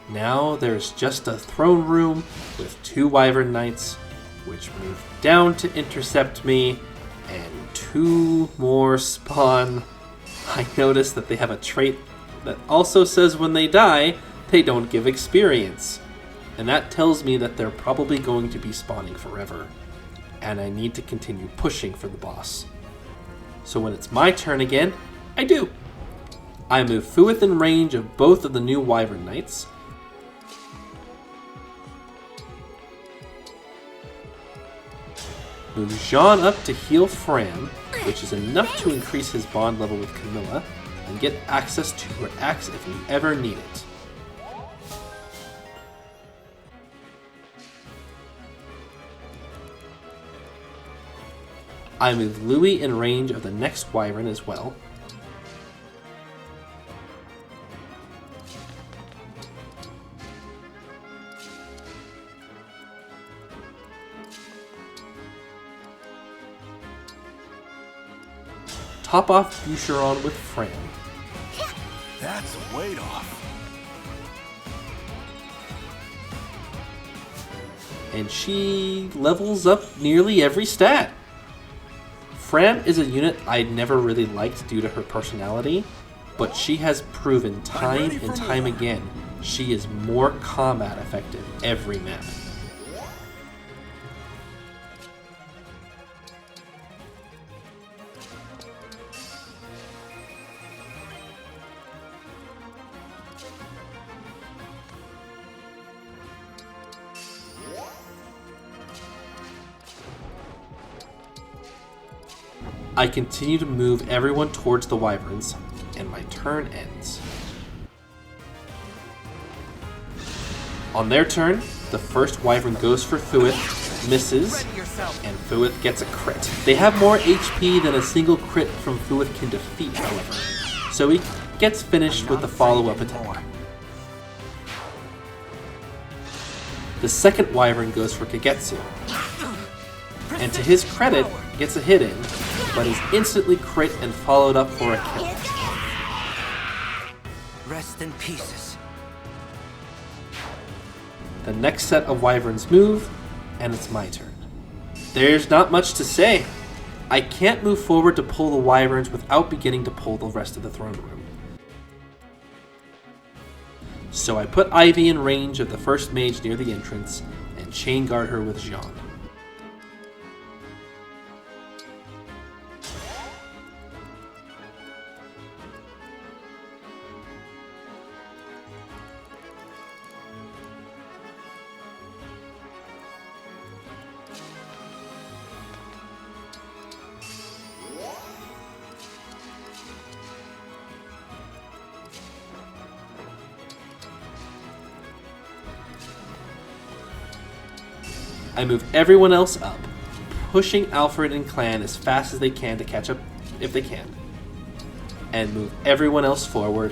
Speaker 1: Now there's just a throne room with 2 wyvern knights, which move down to intercept me, and 2 more spawn. I noticed that they have a trait that also says when they die, they don't give experience. And that tells me that they're probably going to be spawning forever. And I need to continue pushing for the boss. So when it's my turn again, I do. I move Fuath in range of both of the new wyvern knights. Move Jean up to heal Framme, which is enough to increase his bond level with Camilla, and get access to her axe if we ever need it. I move Louis in range of the next wyvern as well. Top off Boucheron with Framme.
Speaker 6: That's a weight off.
Speaker 1: And she levels up nearly every stat. Framme is a unit I'd never really liked due to her personality, but she has proven time and time again she is more combat effective every map. I continue to move everyone towards the wyverns, and my turn ends. On their turn, the first wyvern goes for Fuath, misses, and Fuath gets a crit. They have more HP than a single crit from Fuath can defeat, however, so he gets finished with the follow-up attack. The second wyvern goes for Kagetsu, and to his credit, gets a hit in, but is instantly crit and followed up for a kill.
Speaker 2: Rest in pieces.
Speaker 1: The next set of wyverns move, and it's my turn. There's not much to say. I can't move forward to pull the wyverns without beginning to pull the rest of the throne room. So I put Ivy in range of the first mage near the entrance, and chain guard her with Jean. I move everyone else up, pushing Alfred and clan as fast as they can to catch up if they can, and move everyone else forward.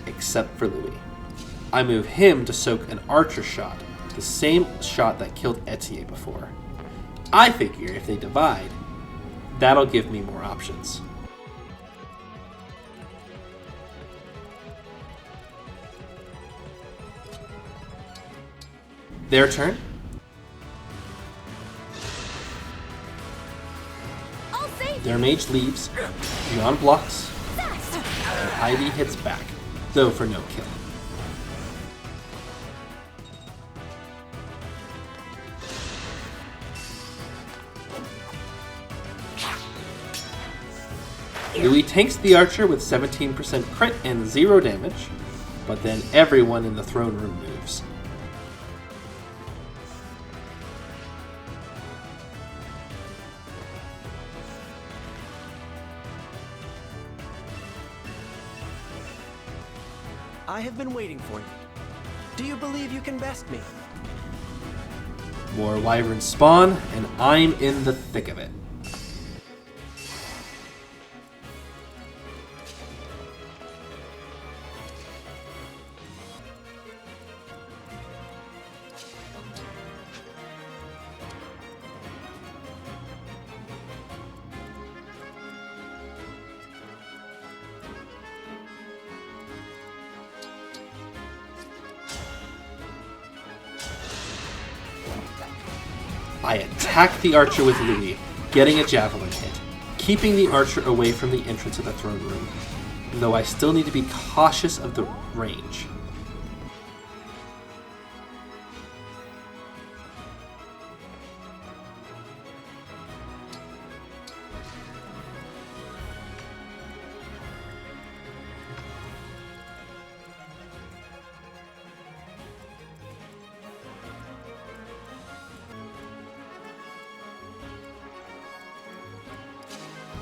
Speaker 1: Except for Louis. I move him to soak an archer shot, the same shot that killed Etie before. I figure if they divide, that'll give me more options. Their turn. Their mage leaves, Jean blocks, and Ivy hits back, though for no kill. Louis tanks the archer with 17% crit and 0 damage, but then everyone in the throne room moves.
Speaker 2: I have been waiting for you. Do you believe you can best me?
Speaker 1: More wyverns spawn, and I'm in the thick of it. I attack the archer with Louis, getting a javelin hit, keeping the archer away from the entrance of the throne room, though I still need to be cautious of the range.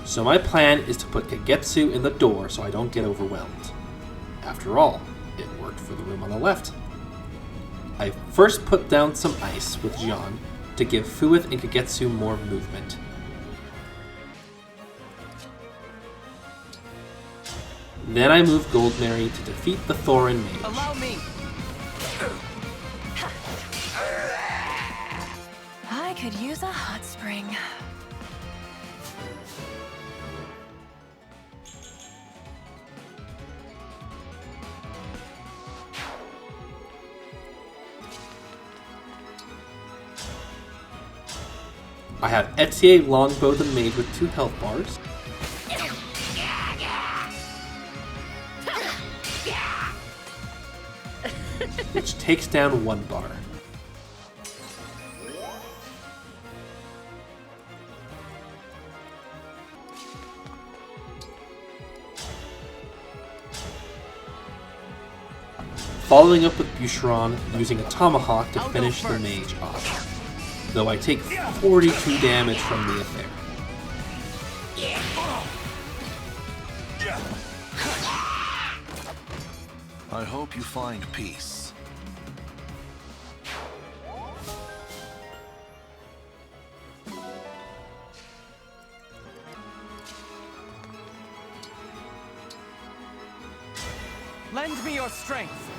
Speaker 1: So my plan is to put Kagetsu in the door so I don't get overwhelmed. After all, it worked for the room on the left. I first put down some ice with Jean to give Fuath and Kagetsu more movement. Then I move Goldmary to defeat the Thorin mage.
Speaker 3: Allow me!
Speaker 4: I could use a hot spring.
Speaker 1: I have Etie longbow the mage with 2 health bars. Which takes down 1 bar. Following up with Boucheron using a tomahawk to finish the mage off. Though I take 42 damage from the affair.
Speaker 6: I hope you find peace.
Speaker 3: Lend me your strength!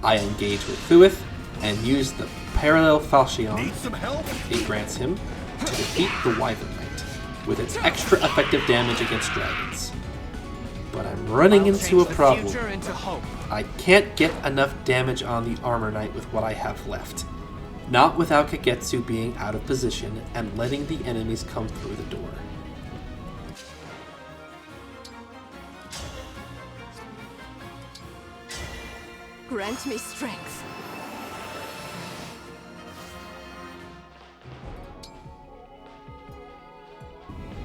Speaker 1: I engage with Fuath and use the parallel falchion
Speaker 6: Need some help?
Speaker 1: it grants him to defeat the Wyvern Knight with its extra effective damage against dragons. But I'm running into a problem. I can't get enough damage on the Armor Knight with what I have left. Not without Kagetsu being out of position and letting the enemies come through the door.
Speaker 7: Grant me strength.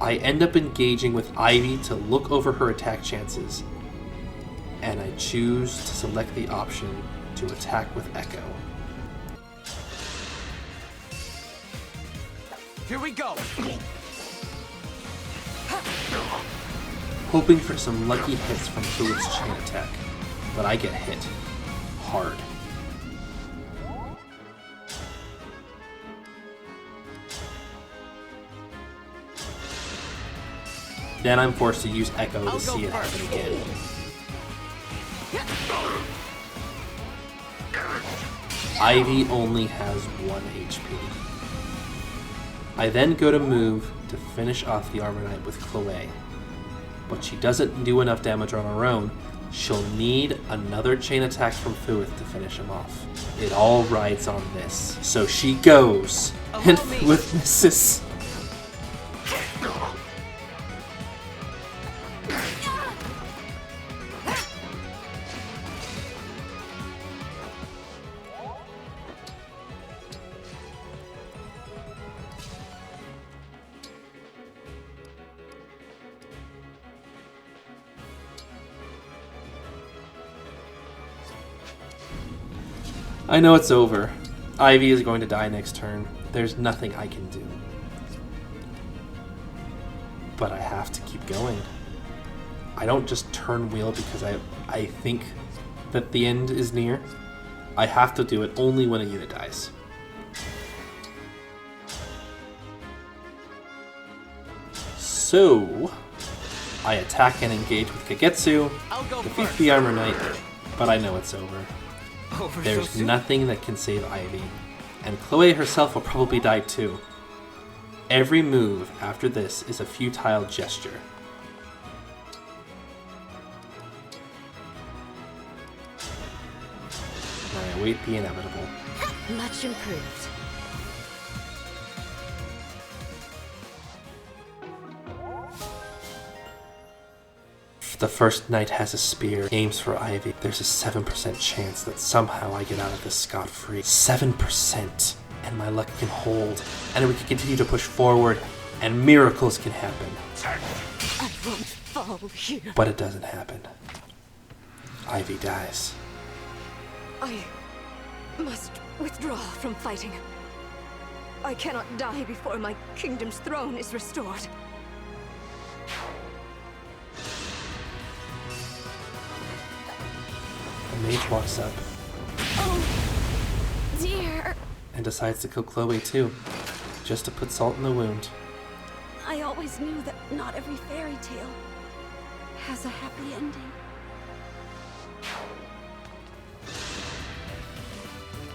Speaker 1: I end up engaging with Ivy to look over her attack chances, and I choose to select the option to attack with Echo.
Speaker 3: Here we go!
Speaker 1: Hoping for some lucky hits from Fuath's chain attack, but I get hit. Hard. Then I'm forced to use Echo to see it happen again. Ivy only has 1 HP. I then go to move to finish off the Armor Knight with Chloé, but she doesn't do enough damage on her own. She'll need another chain attack from Fuath to finish him off. It all rides on this. So she goes, and Fuath misses. I know it's over. Ivy is going to die next turn. There's nothing I can do. But I have to keep going. I don't just turn wheel because I think that the end is near. I have to do it only when a unit dies. So, I attack and engage with Kagetsu, defeat the Armor Knight, but I know it's over. There's nothing that can save Ivy, and Chloé herself will probably die too. Every move after this is a futile gesture. await the inevitable.
Speaker 7: Much improved.
Speaker 1: The first knight has a spear, aims for Ivy. There's a 7% chance that somehow I get out of this scot-free. 7%! And my luck can hold. And we can continue to push forward, and miracles can happen.
Speaker 7: I won't fall here.
Speaker 1: But it doesn't happen. Ivy dies.
Speaker 7: I must withdraw from fighting. I cannot die before my kingdom's throne is restored.
Speaker 1: The mage walks up
Speaker 5: Oh, dear.
Speaker 1: and decides to kill Chloé too, just to put salt in the wound.
Speaker 5: I always knew that not every fairy tale has a happy ending.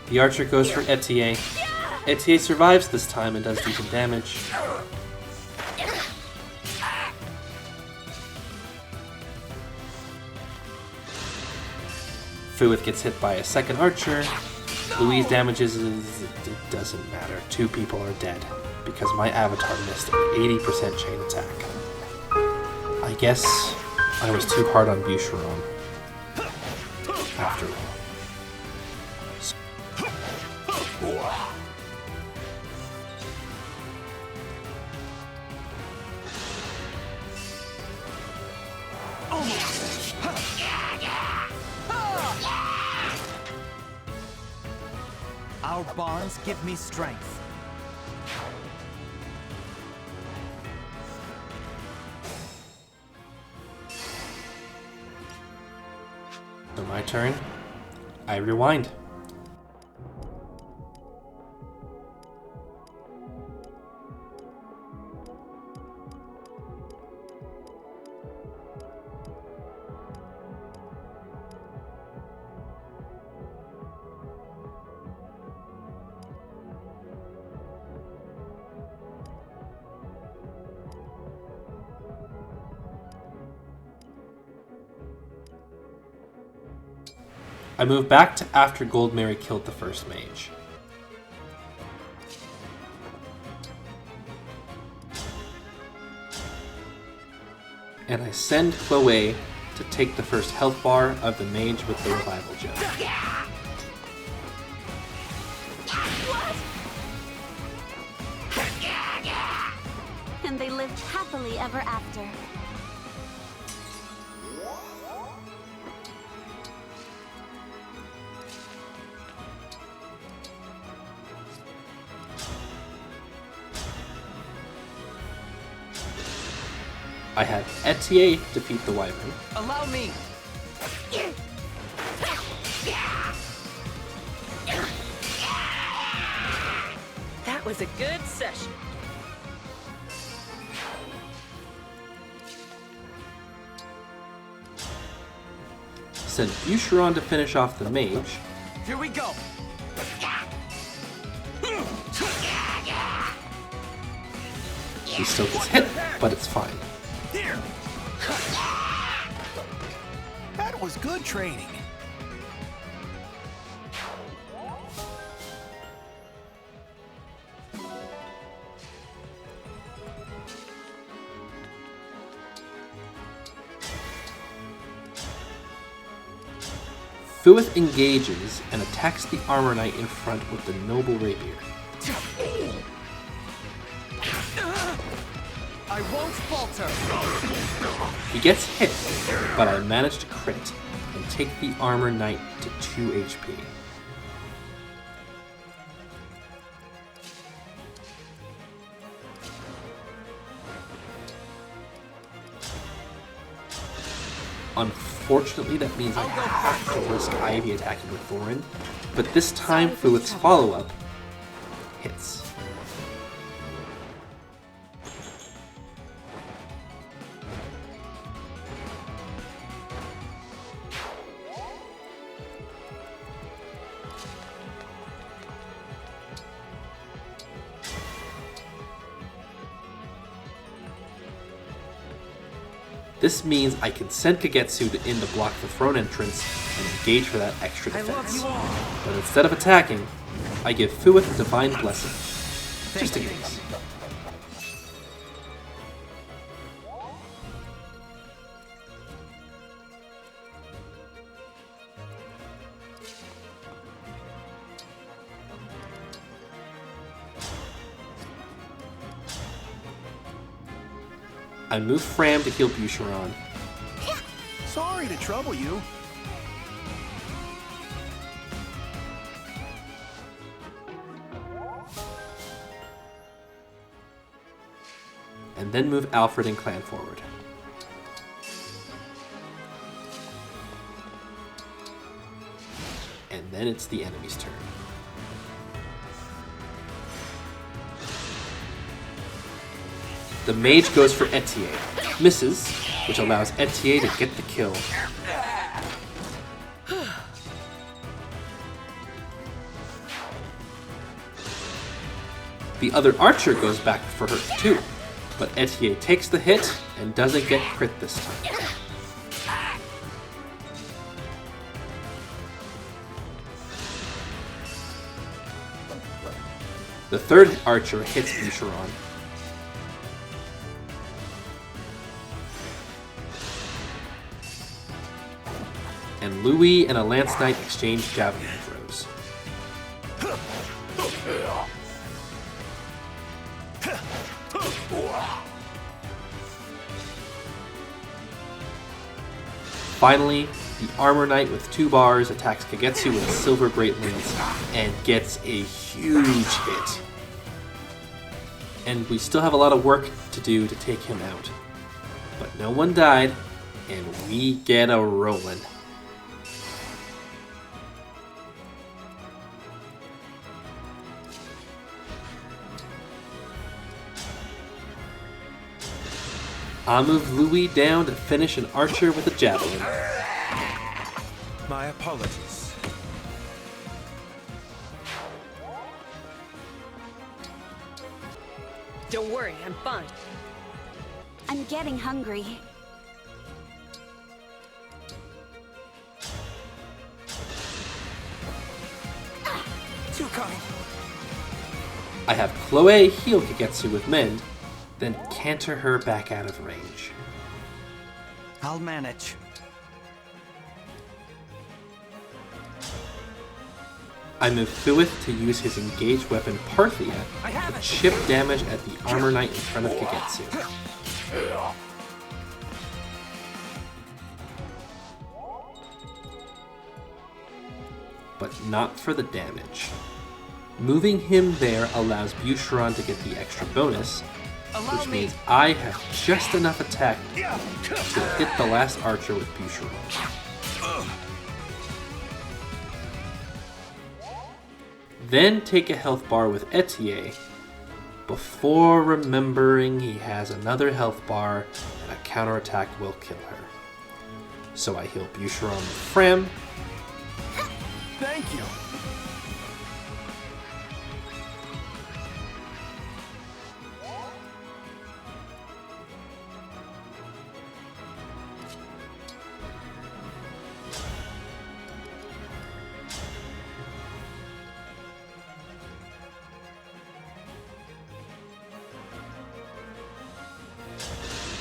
Speaker 1: The archer goes for Etie. Etie survives this time and does decent damage. Fuath gets hit by a second archer. Louise damages it doesn't matter. 2 people are dead because my avatar missed an 80% chain attack. I guess I was too hard on Boucheron after all.
Speaker 3: Our bonds give me strength.
Speaker 1: So my turn. I rewind. I move back to after Goldmary killed the first mage. And I send Chloé to take the first health bar of the mage with the revival gem.
Speaker 5: And they lived happily ever after.
Speaker 1: I had Etie defeat the wyvern.
Speaker 3: Allow me!
Speaker 7: That was a good session.
Speaker 1: Send Boucheron to finish off the mage.
Speaker 3: Here we go!
Speaker 1: He still gets hit, but it's fine.
Speaker 3: Here! That was good training.
Speaker 1: Fuath engages and attacks the armor knight in front with the noble rapier.
Speaker 3: I won't falter.
Speaker 1: He gets hit, but I manage to crit and take the armor knight to 2 HP. Unfortunately, that means I have to risk Ivy attacking with Thorin, but this time Fuath's follow-up hits. This means I can send Kagetsu in to block the throne entrance and engage for that extra defense. But instead of attacking, I give Fuath a Divine Blessing. Just in case. I move Framme to heal Boucheron.
Speaker 6: Sorry to trouble you.
Speaker 1: And then move Alfred and Clan forward. And then it's the enemy's turn. The mage goes for Etie, misses, which allows Etie to get the kill. The other archer goes back for her too, but Etie takes the hit and doesn't get crit this time. The third archer hits Boucheron. And Louis and a Lance Knight exchange javelin throws. Finally, the Armor Knight with 2 bars attacks Kagetsu with a Silver Great Lance and gets a huge hit. And we still have a lot of work to do to take him out. But no one died, and we get a rollin'. I'll move Louis down to finish an archer with a javelin.
Speaker 9: My apologies.
Speaker 7: Don't worry, I'm fine.
Speaker 5: I'm getting hungry.
Speaker 9: Too kind.
Speaker 1: I have Chloé heal Kagetsu with Mend, then canter her back out of range.
Speaker 3: I'll manage.
Speaker 1: I move Fuath to use his engaged weapon Parthia to chip damage at the Armor Knight in front of Kagetsu. But not for the damage. Moving him there allows Boucheron to get the extra bonus, which means I have just enough attack to hit the last archer with Boucheron. Then take a health bar with Etie, before remembering he has another health bar and a counterattack will kill her. So I heal Boucheron with Framme.
Speaker 6: Thank you.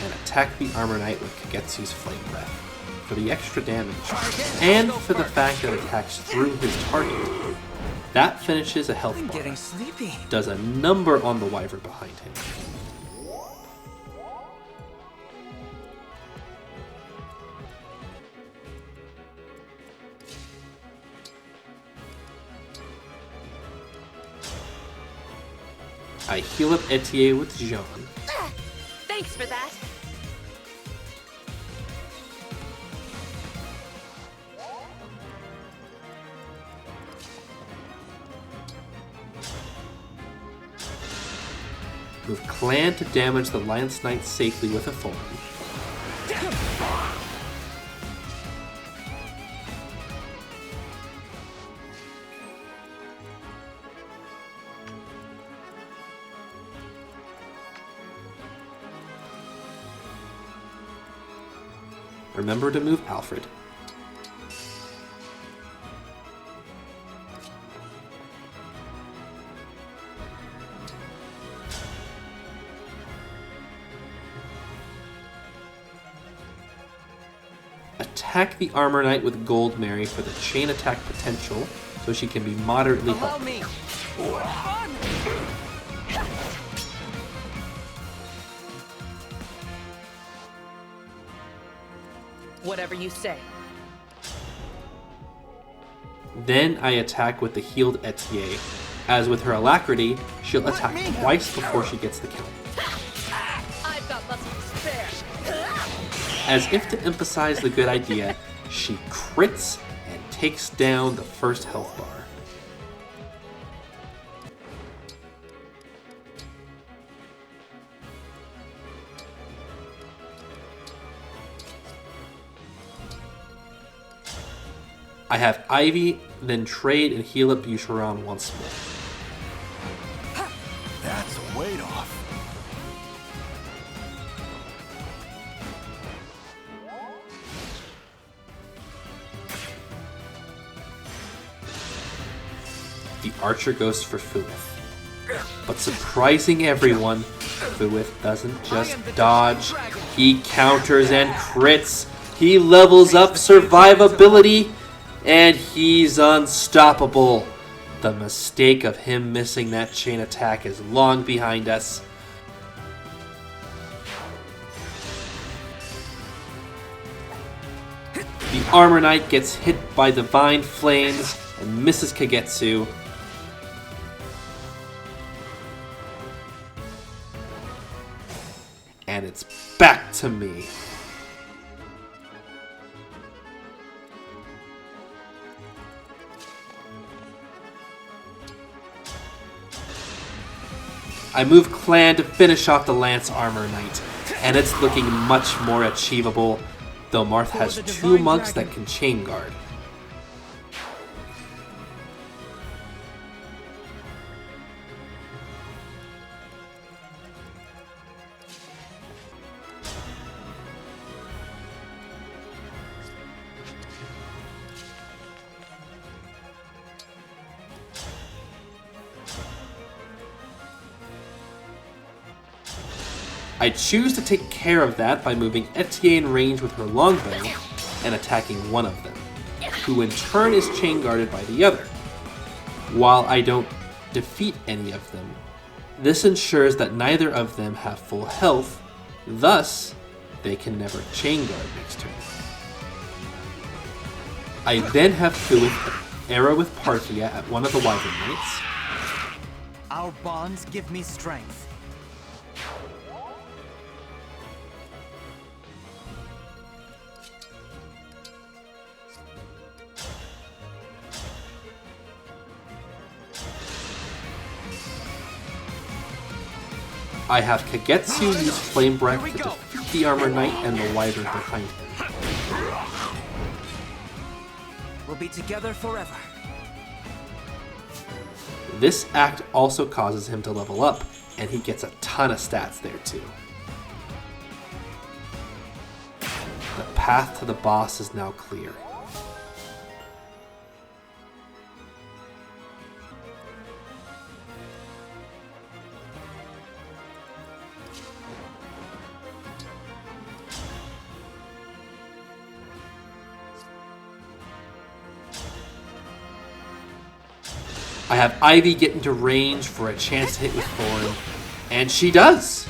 Speaker 1: And attack the Armor Knight with Kagetsu's Flame Breath for the extra damage, and for the fact that it attacks through his target. That finishes a health bar.
Speaker 3: Getting sleepy.
Speaker 1: Does a number on the wyvern behind him. I heal up Etie with Jean.
Speaker 7: Thanks for that.
Speaker 1: Move Clan to damage the Lance Knight safely with a thorn. Remember to move Alfred. Attack the Armor Knight with Gold Mary for the chain attack potential, so she can be moderately
Speaker 3: Allow
Speaker 1: helped.
Speaker 3: me.
Speaker 10: Whatever you say.
Speaker 1: Then I attack with the healed Etie. As with her alacrity, she'll attack twice before she gets the count.
Speaker 10: I've got muscle to spare.
Speaker 1: As if to emphasize the good idea, she crits and takes down the first health bar. I have Ivy, then trade and heal up Boucheron once more.
Speaker 6: That's a weight off.
Speaker 1: The archer goes for Fuath. But surprising everyone, Fuath doesn't just dodge, he counters and crits. He levels up survivability, and he's unstoppable. The mistake of him missing that chain attack is long behind us. The Armor Knight gets hit by Divine Flames and misses Kagetsu. And it's back to me. I move Clan to finish off the Lance Armor Knight, and it's looking much more achievable, though Marth has 2 monks that can chain guard. I choose to take care of that by moving Etie in range with her longbow and attacking one of them, who in turn is chain guarded by the other, while I don't defeat any of them. This ensures that neither of them have full health, thus they can never chain guard next turn. I then have Fuath arrow with Parthia at one of the Wyvern Knights.
Speaker 3: Our bonds give me strength.
Speaker 1: I have Kagetsu use Flame Breath to defeat the Armor Knight and the Wyvern behind him.
Speaker 3: We'll be together forever.
Speaker 1: This act also causes him to level up, and he gets a ton of stats there too. The path to the boss is now clear. I have Ivy get into range for a chance to hit with Thorn, and she does!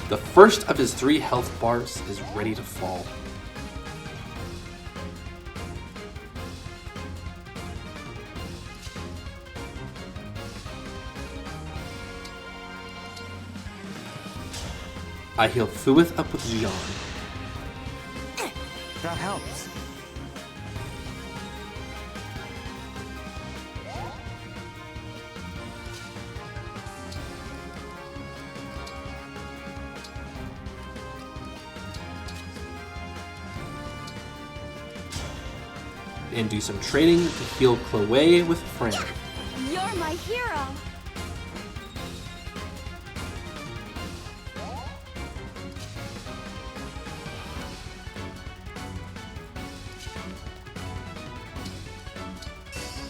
Speaker 1: The first of his 3 health bars is ready to fall. I heal Fuath up with Jean.
Speaker 3: That helps.
Speaker 1: And do some trading to heal Chloé with Framme.
Speaker 5: You're my hero!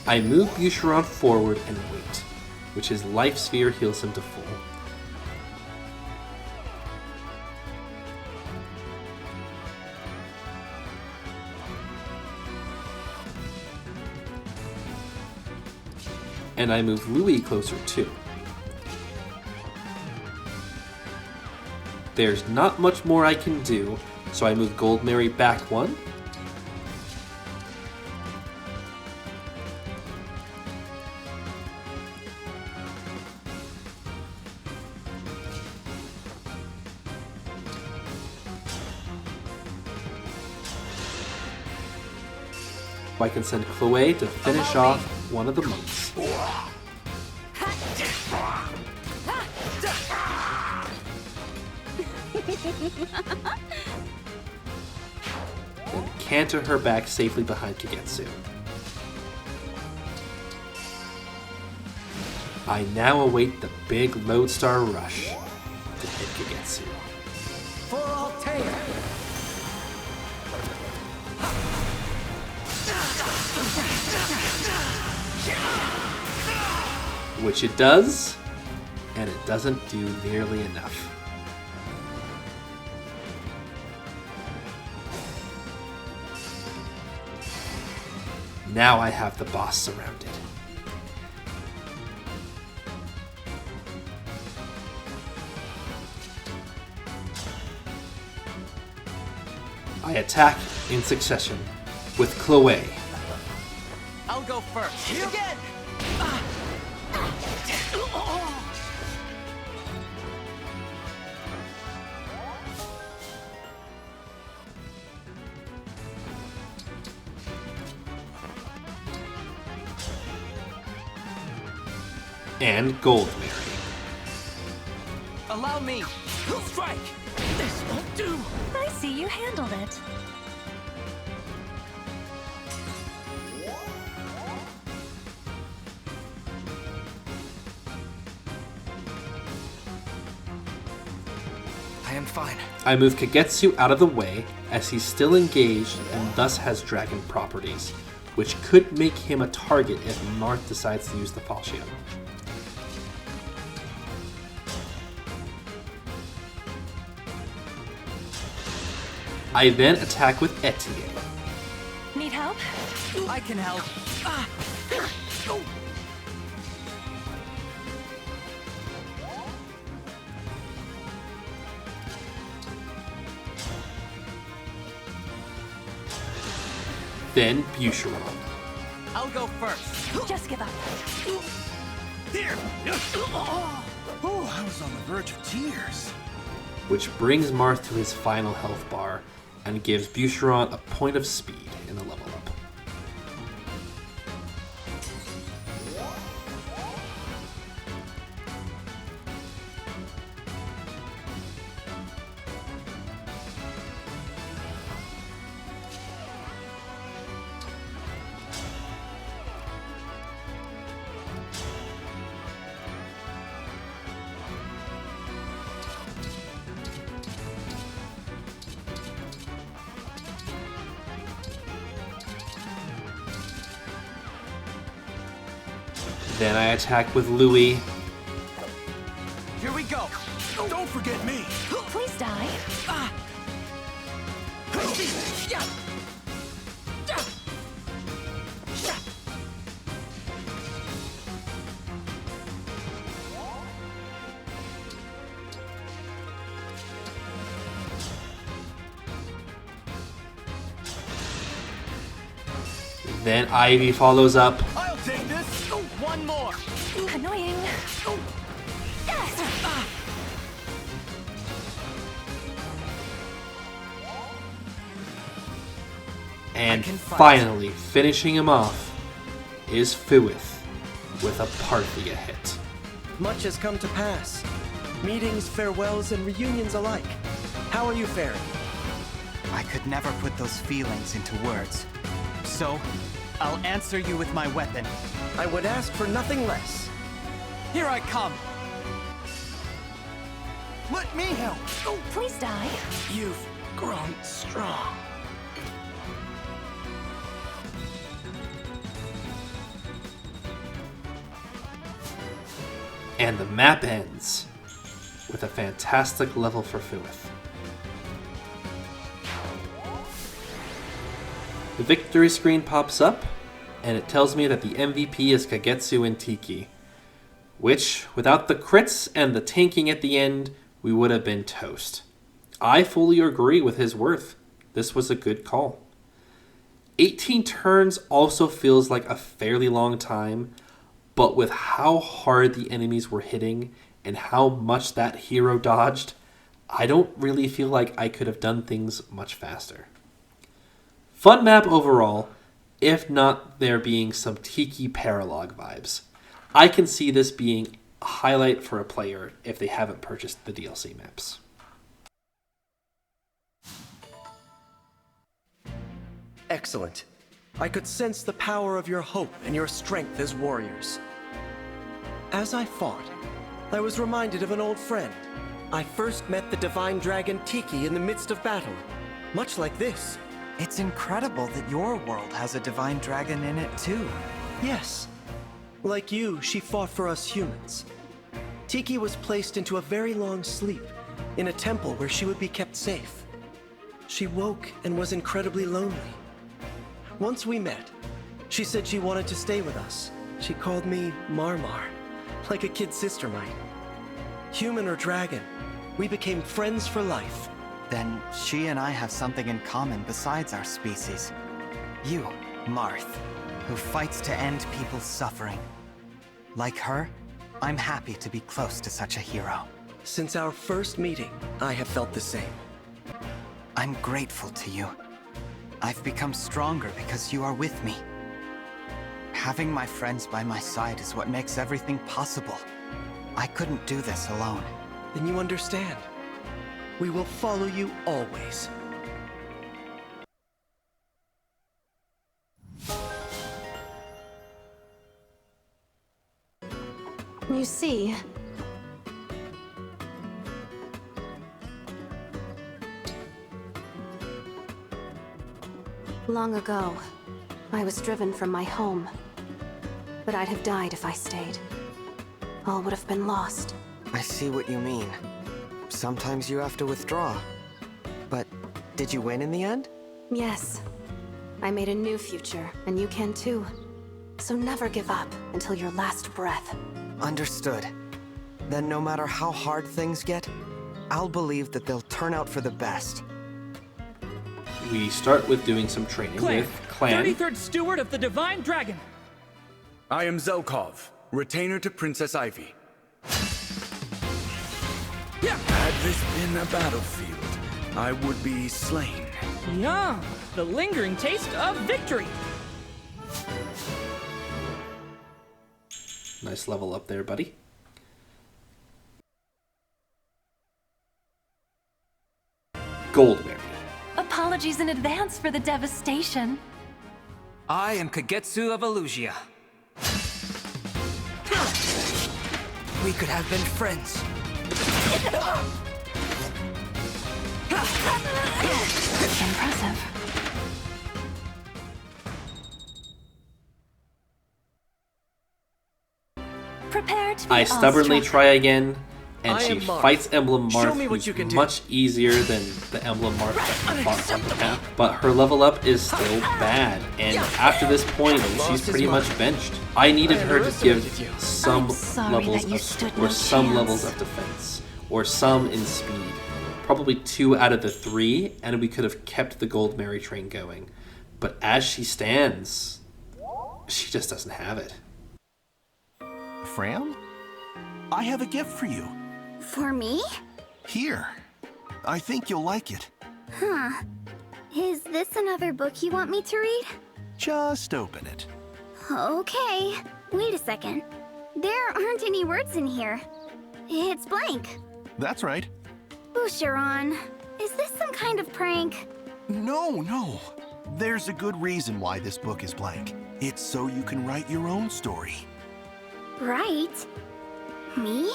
Speaker 1: I move Boucheron forward and wait, which his life sphere heals him to full. And I move Louis closer too. There's not much more I can do, so I move Gold Mary back one. I can send Chloé to finish off one of the monks. And canter her back safely behind Kagetsu. I now await the big Lodestar rush to hit Kagetsu.
Speaker 9: For Altea!
Speaker 1: Which it does, and it doesn't do nearly enough. Now I have the boss surrounded. I attack in succession with Chloé.
Speaker 3: I'll go first.
Speaker 9: You get!
Speaker 1: And Gold Mary.
Speaker 3: Allow me.
Speaker 8: Strike! This won't do!
Speaker 4: I see you handled it.
Speaker 3: I am fine.
Speaker 1: I move Kagetsu out of the way as he's still engaged and thus has dragon properties, which could make him a target if Marth decides to use the Falchion. I then attack with Etie.
Speaker 4: Need help?
Speaker 3: I can help.
Speaker 1: Then Boucheron.
Speaker 3: I'll go first.
Speaker 4: Just give up.
Speaker 9: Here! Oh, I was on the verge of tears.
Speaker 1: Which brings Marth to his final health bar and gives Boucheron a point of speed in the level up. Then I attack with Louis.
Speaker 3: Here we go.
Speaker 9: Don't forget me.
Speaker 4: Please die.
Speaker 1: Then Ivy follows up.
Speaker 9: I'll take this.
Speaker 3: One more.
Speaker 4: Annoying.
Speaker 1: And finally, finishing him off is Fuath with a Parthia hit.
Speaker 2: Much has come to pass. Meetings, farewells, and reunions alike. How are you faring?
Speaker 3: I could never put those feelings into words. So, I'll answer you with my weapon.
Speaker 2: I would ask for nothing less.
Speaker 3: Here I come.
Speaker 9: Let me help.
Speaker 4: Please die.
Speaker 2: You've grown strong.
Speaker 1: And the map ends with a fantastic level for Fuath. The victory screen pops up, and it tells me that the MVP is Kagetsu and Tiki, which, without the crits and the tanking at the end, we would have been toast. I fully agree with his worth. This was a good call. 18 turns also feels like a fairly long time, but with how hard the enemies were hitting and how much that hero dodged, I don't really feel like I could have done things much faster. Fun map overall, if not there being some Tiki Paralogue vibes. I can see this being a highlight for a player if they haven't purchased the DLC maps.
Speaker 2: Excellent. I could sense the power of your hope and your strength as warriors. As I fought, I was reminded of an old friend. I first met the divine dragon Tiki in the midst of battle, much like this.
Speaker 3: It's incredible that your world has a divine dragon in it too.
Speaker 2: Yes. Like you, she fought for us humans. Tiki was placed into a very long sleep in a temple where she would be kept safe. She woke and was incredibly lonely. Once we met, she said she wanted to stay with us. She called me Marmar, like a kid sister might. Human or dragon, we became friends for life.
Speaker 3: Then she and I have something in common besides our species. You, Marth, who fights to end people's suffering. Like her, I'm happy to be close to such a hero.
Speaker 2: Since our first meeting, I have felt the same.
Speaker 3: I'm grateful to you. I've become stronger because you are with me. Having my friends by my side is what makes everything possible. I couldn't do this alone.
Speaker 2: Then you understand. We will follow you always.
Speaker 5: You see, long ago, I was driven from my home. But I'd have died if I stayed. All would have been lost.
Speaker 3: I see what you mean. Sometimes you have to withdraw. But did you win in the end?
Speaker 5: Yes. I made a new future, and you can too. So never give up until your last breath.
Speaker 3: Understood. Then no matter how hard things get, I'll believe that they'll turn out for the best.
Speaker 1: We start with doing some training with Clan.
Speaker 8: 33rd Steward of the Divine Dragon.
Speaker 6: I am Zelkov, retainer to Princess Ivy. Had this been a battlefield, I would be slain.
Speaker 8: Yum! The lingering taste of victory!
Speaker 1: Nice level up there, buddy. Goldberry.
Speaker 4: Apologies in advance for the devastation.
Speaker 11: I am Kagetsu of Elusia. We could have been friends.
Speaker 4: Impressive. Prepare to be
Speaker 1: I stubbornly
Speaker 4: awestruck.
Speaker 1: try again, and
Speaker 2: I
Speaker 1: she
Speaker 2: am Marth.
Speaker 1: fights Emblem
Speaker 2: Show
Speaker 1: Marth,
Speaker 2: me what
Speaker 1: who's
Speaker 2: you can do.
Speaker 1: much easier than the Emblem Marth that we fought on the map. But her level up is still bad, and after this point, she's pretty much benched. I needed her to give some
Speaker 4: I'm sorry
Speaker 1: levels
Speaker 4: that you
Speaker 1: of
Speaker 4: stood
Speaker 1: or
Speaker 4: no
Speaker 1: some
Speaker 4: chance.
Speaker 1: levels of defense, or some in speed. Probably 2 out of the 3, and we could have kept the Gold Mary train going. But as she stands, she just doesn't have it.
Speaker 9: Framme? I have a gift for you.
Speaker 5: For me?
Speaker 9: Here. I think you'll like it.
Speaker 5: Huh. Is this another book you want me to read?
Speaker 9: Just open it.
Speaker 5: Okay. Wait a second. There aren't any words in here. It's blank.
Speaker 9: That's right.
Speaker 5: Boucheron, is this some kind of prank?
Speaker 9: No. There's a good reason why this book is blank. It's so you can write your own story.
Speaker 5: Right? Me?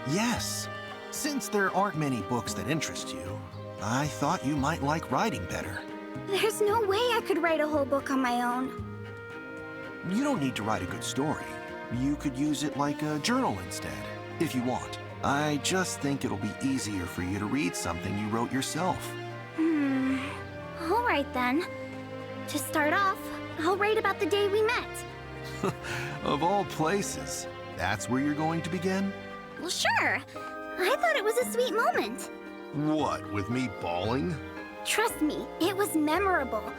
Speaker 9: Yes. Since there aren't many books that interest you, I thought you might like writing better.
Speaker 5: There's no way I could write a whole book on my own.
Speaker 9: You don't need to write a good story. You could use it like a journal instead. if you want. I just think it'll be easier for you to read something you wrote yourself.
Speaker 12: Alright then. To start off, I'll write about the day we met.
Speaker 9: Of all places, that's where you're going to begin?
Speaker 12: Well, sure. I thought it was a sweet moment.
Speaker 9: What, with me bawling?
Speaker 12: Trust me, it was memorable.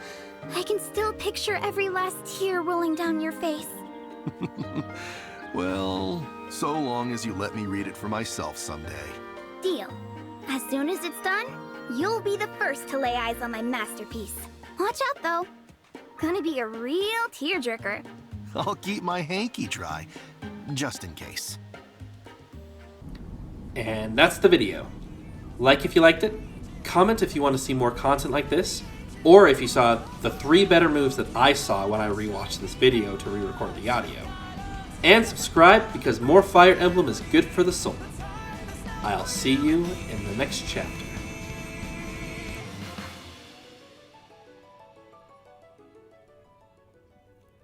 Speaker 12: I can still picture every last tear rolling down your face.
Speaker 9: Well, so long as you let me read it for myself someday.
Speaker 12: Deal. As soon as it's done, you'll be the first to lay eyes on my masterpiece. Watch out, though. Gonna be a real tearjerker.
Speaker 9: I'll keep my hanky dry, just in case.
Speaker 1: And that's the video. Like if you liked it, comment if you want to see more content like this, or if you saw the 3 better moves that I saw when I rewatched this video to re-record the audio. And subscribe because more Fire Emblem is good for the soul. I'll see you in the next chapter.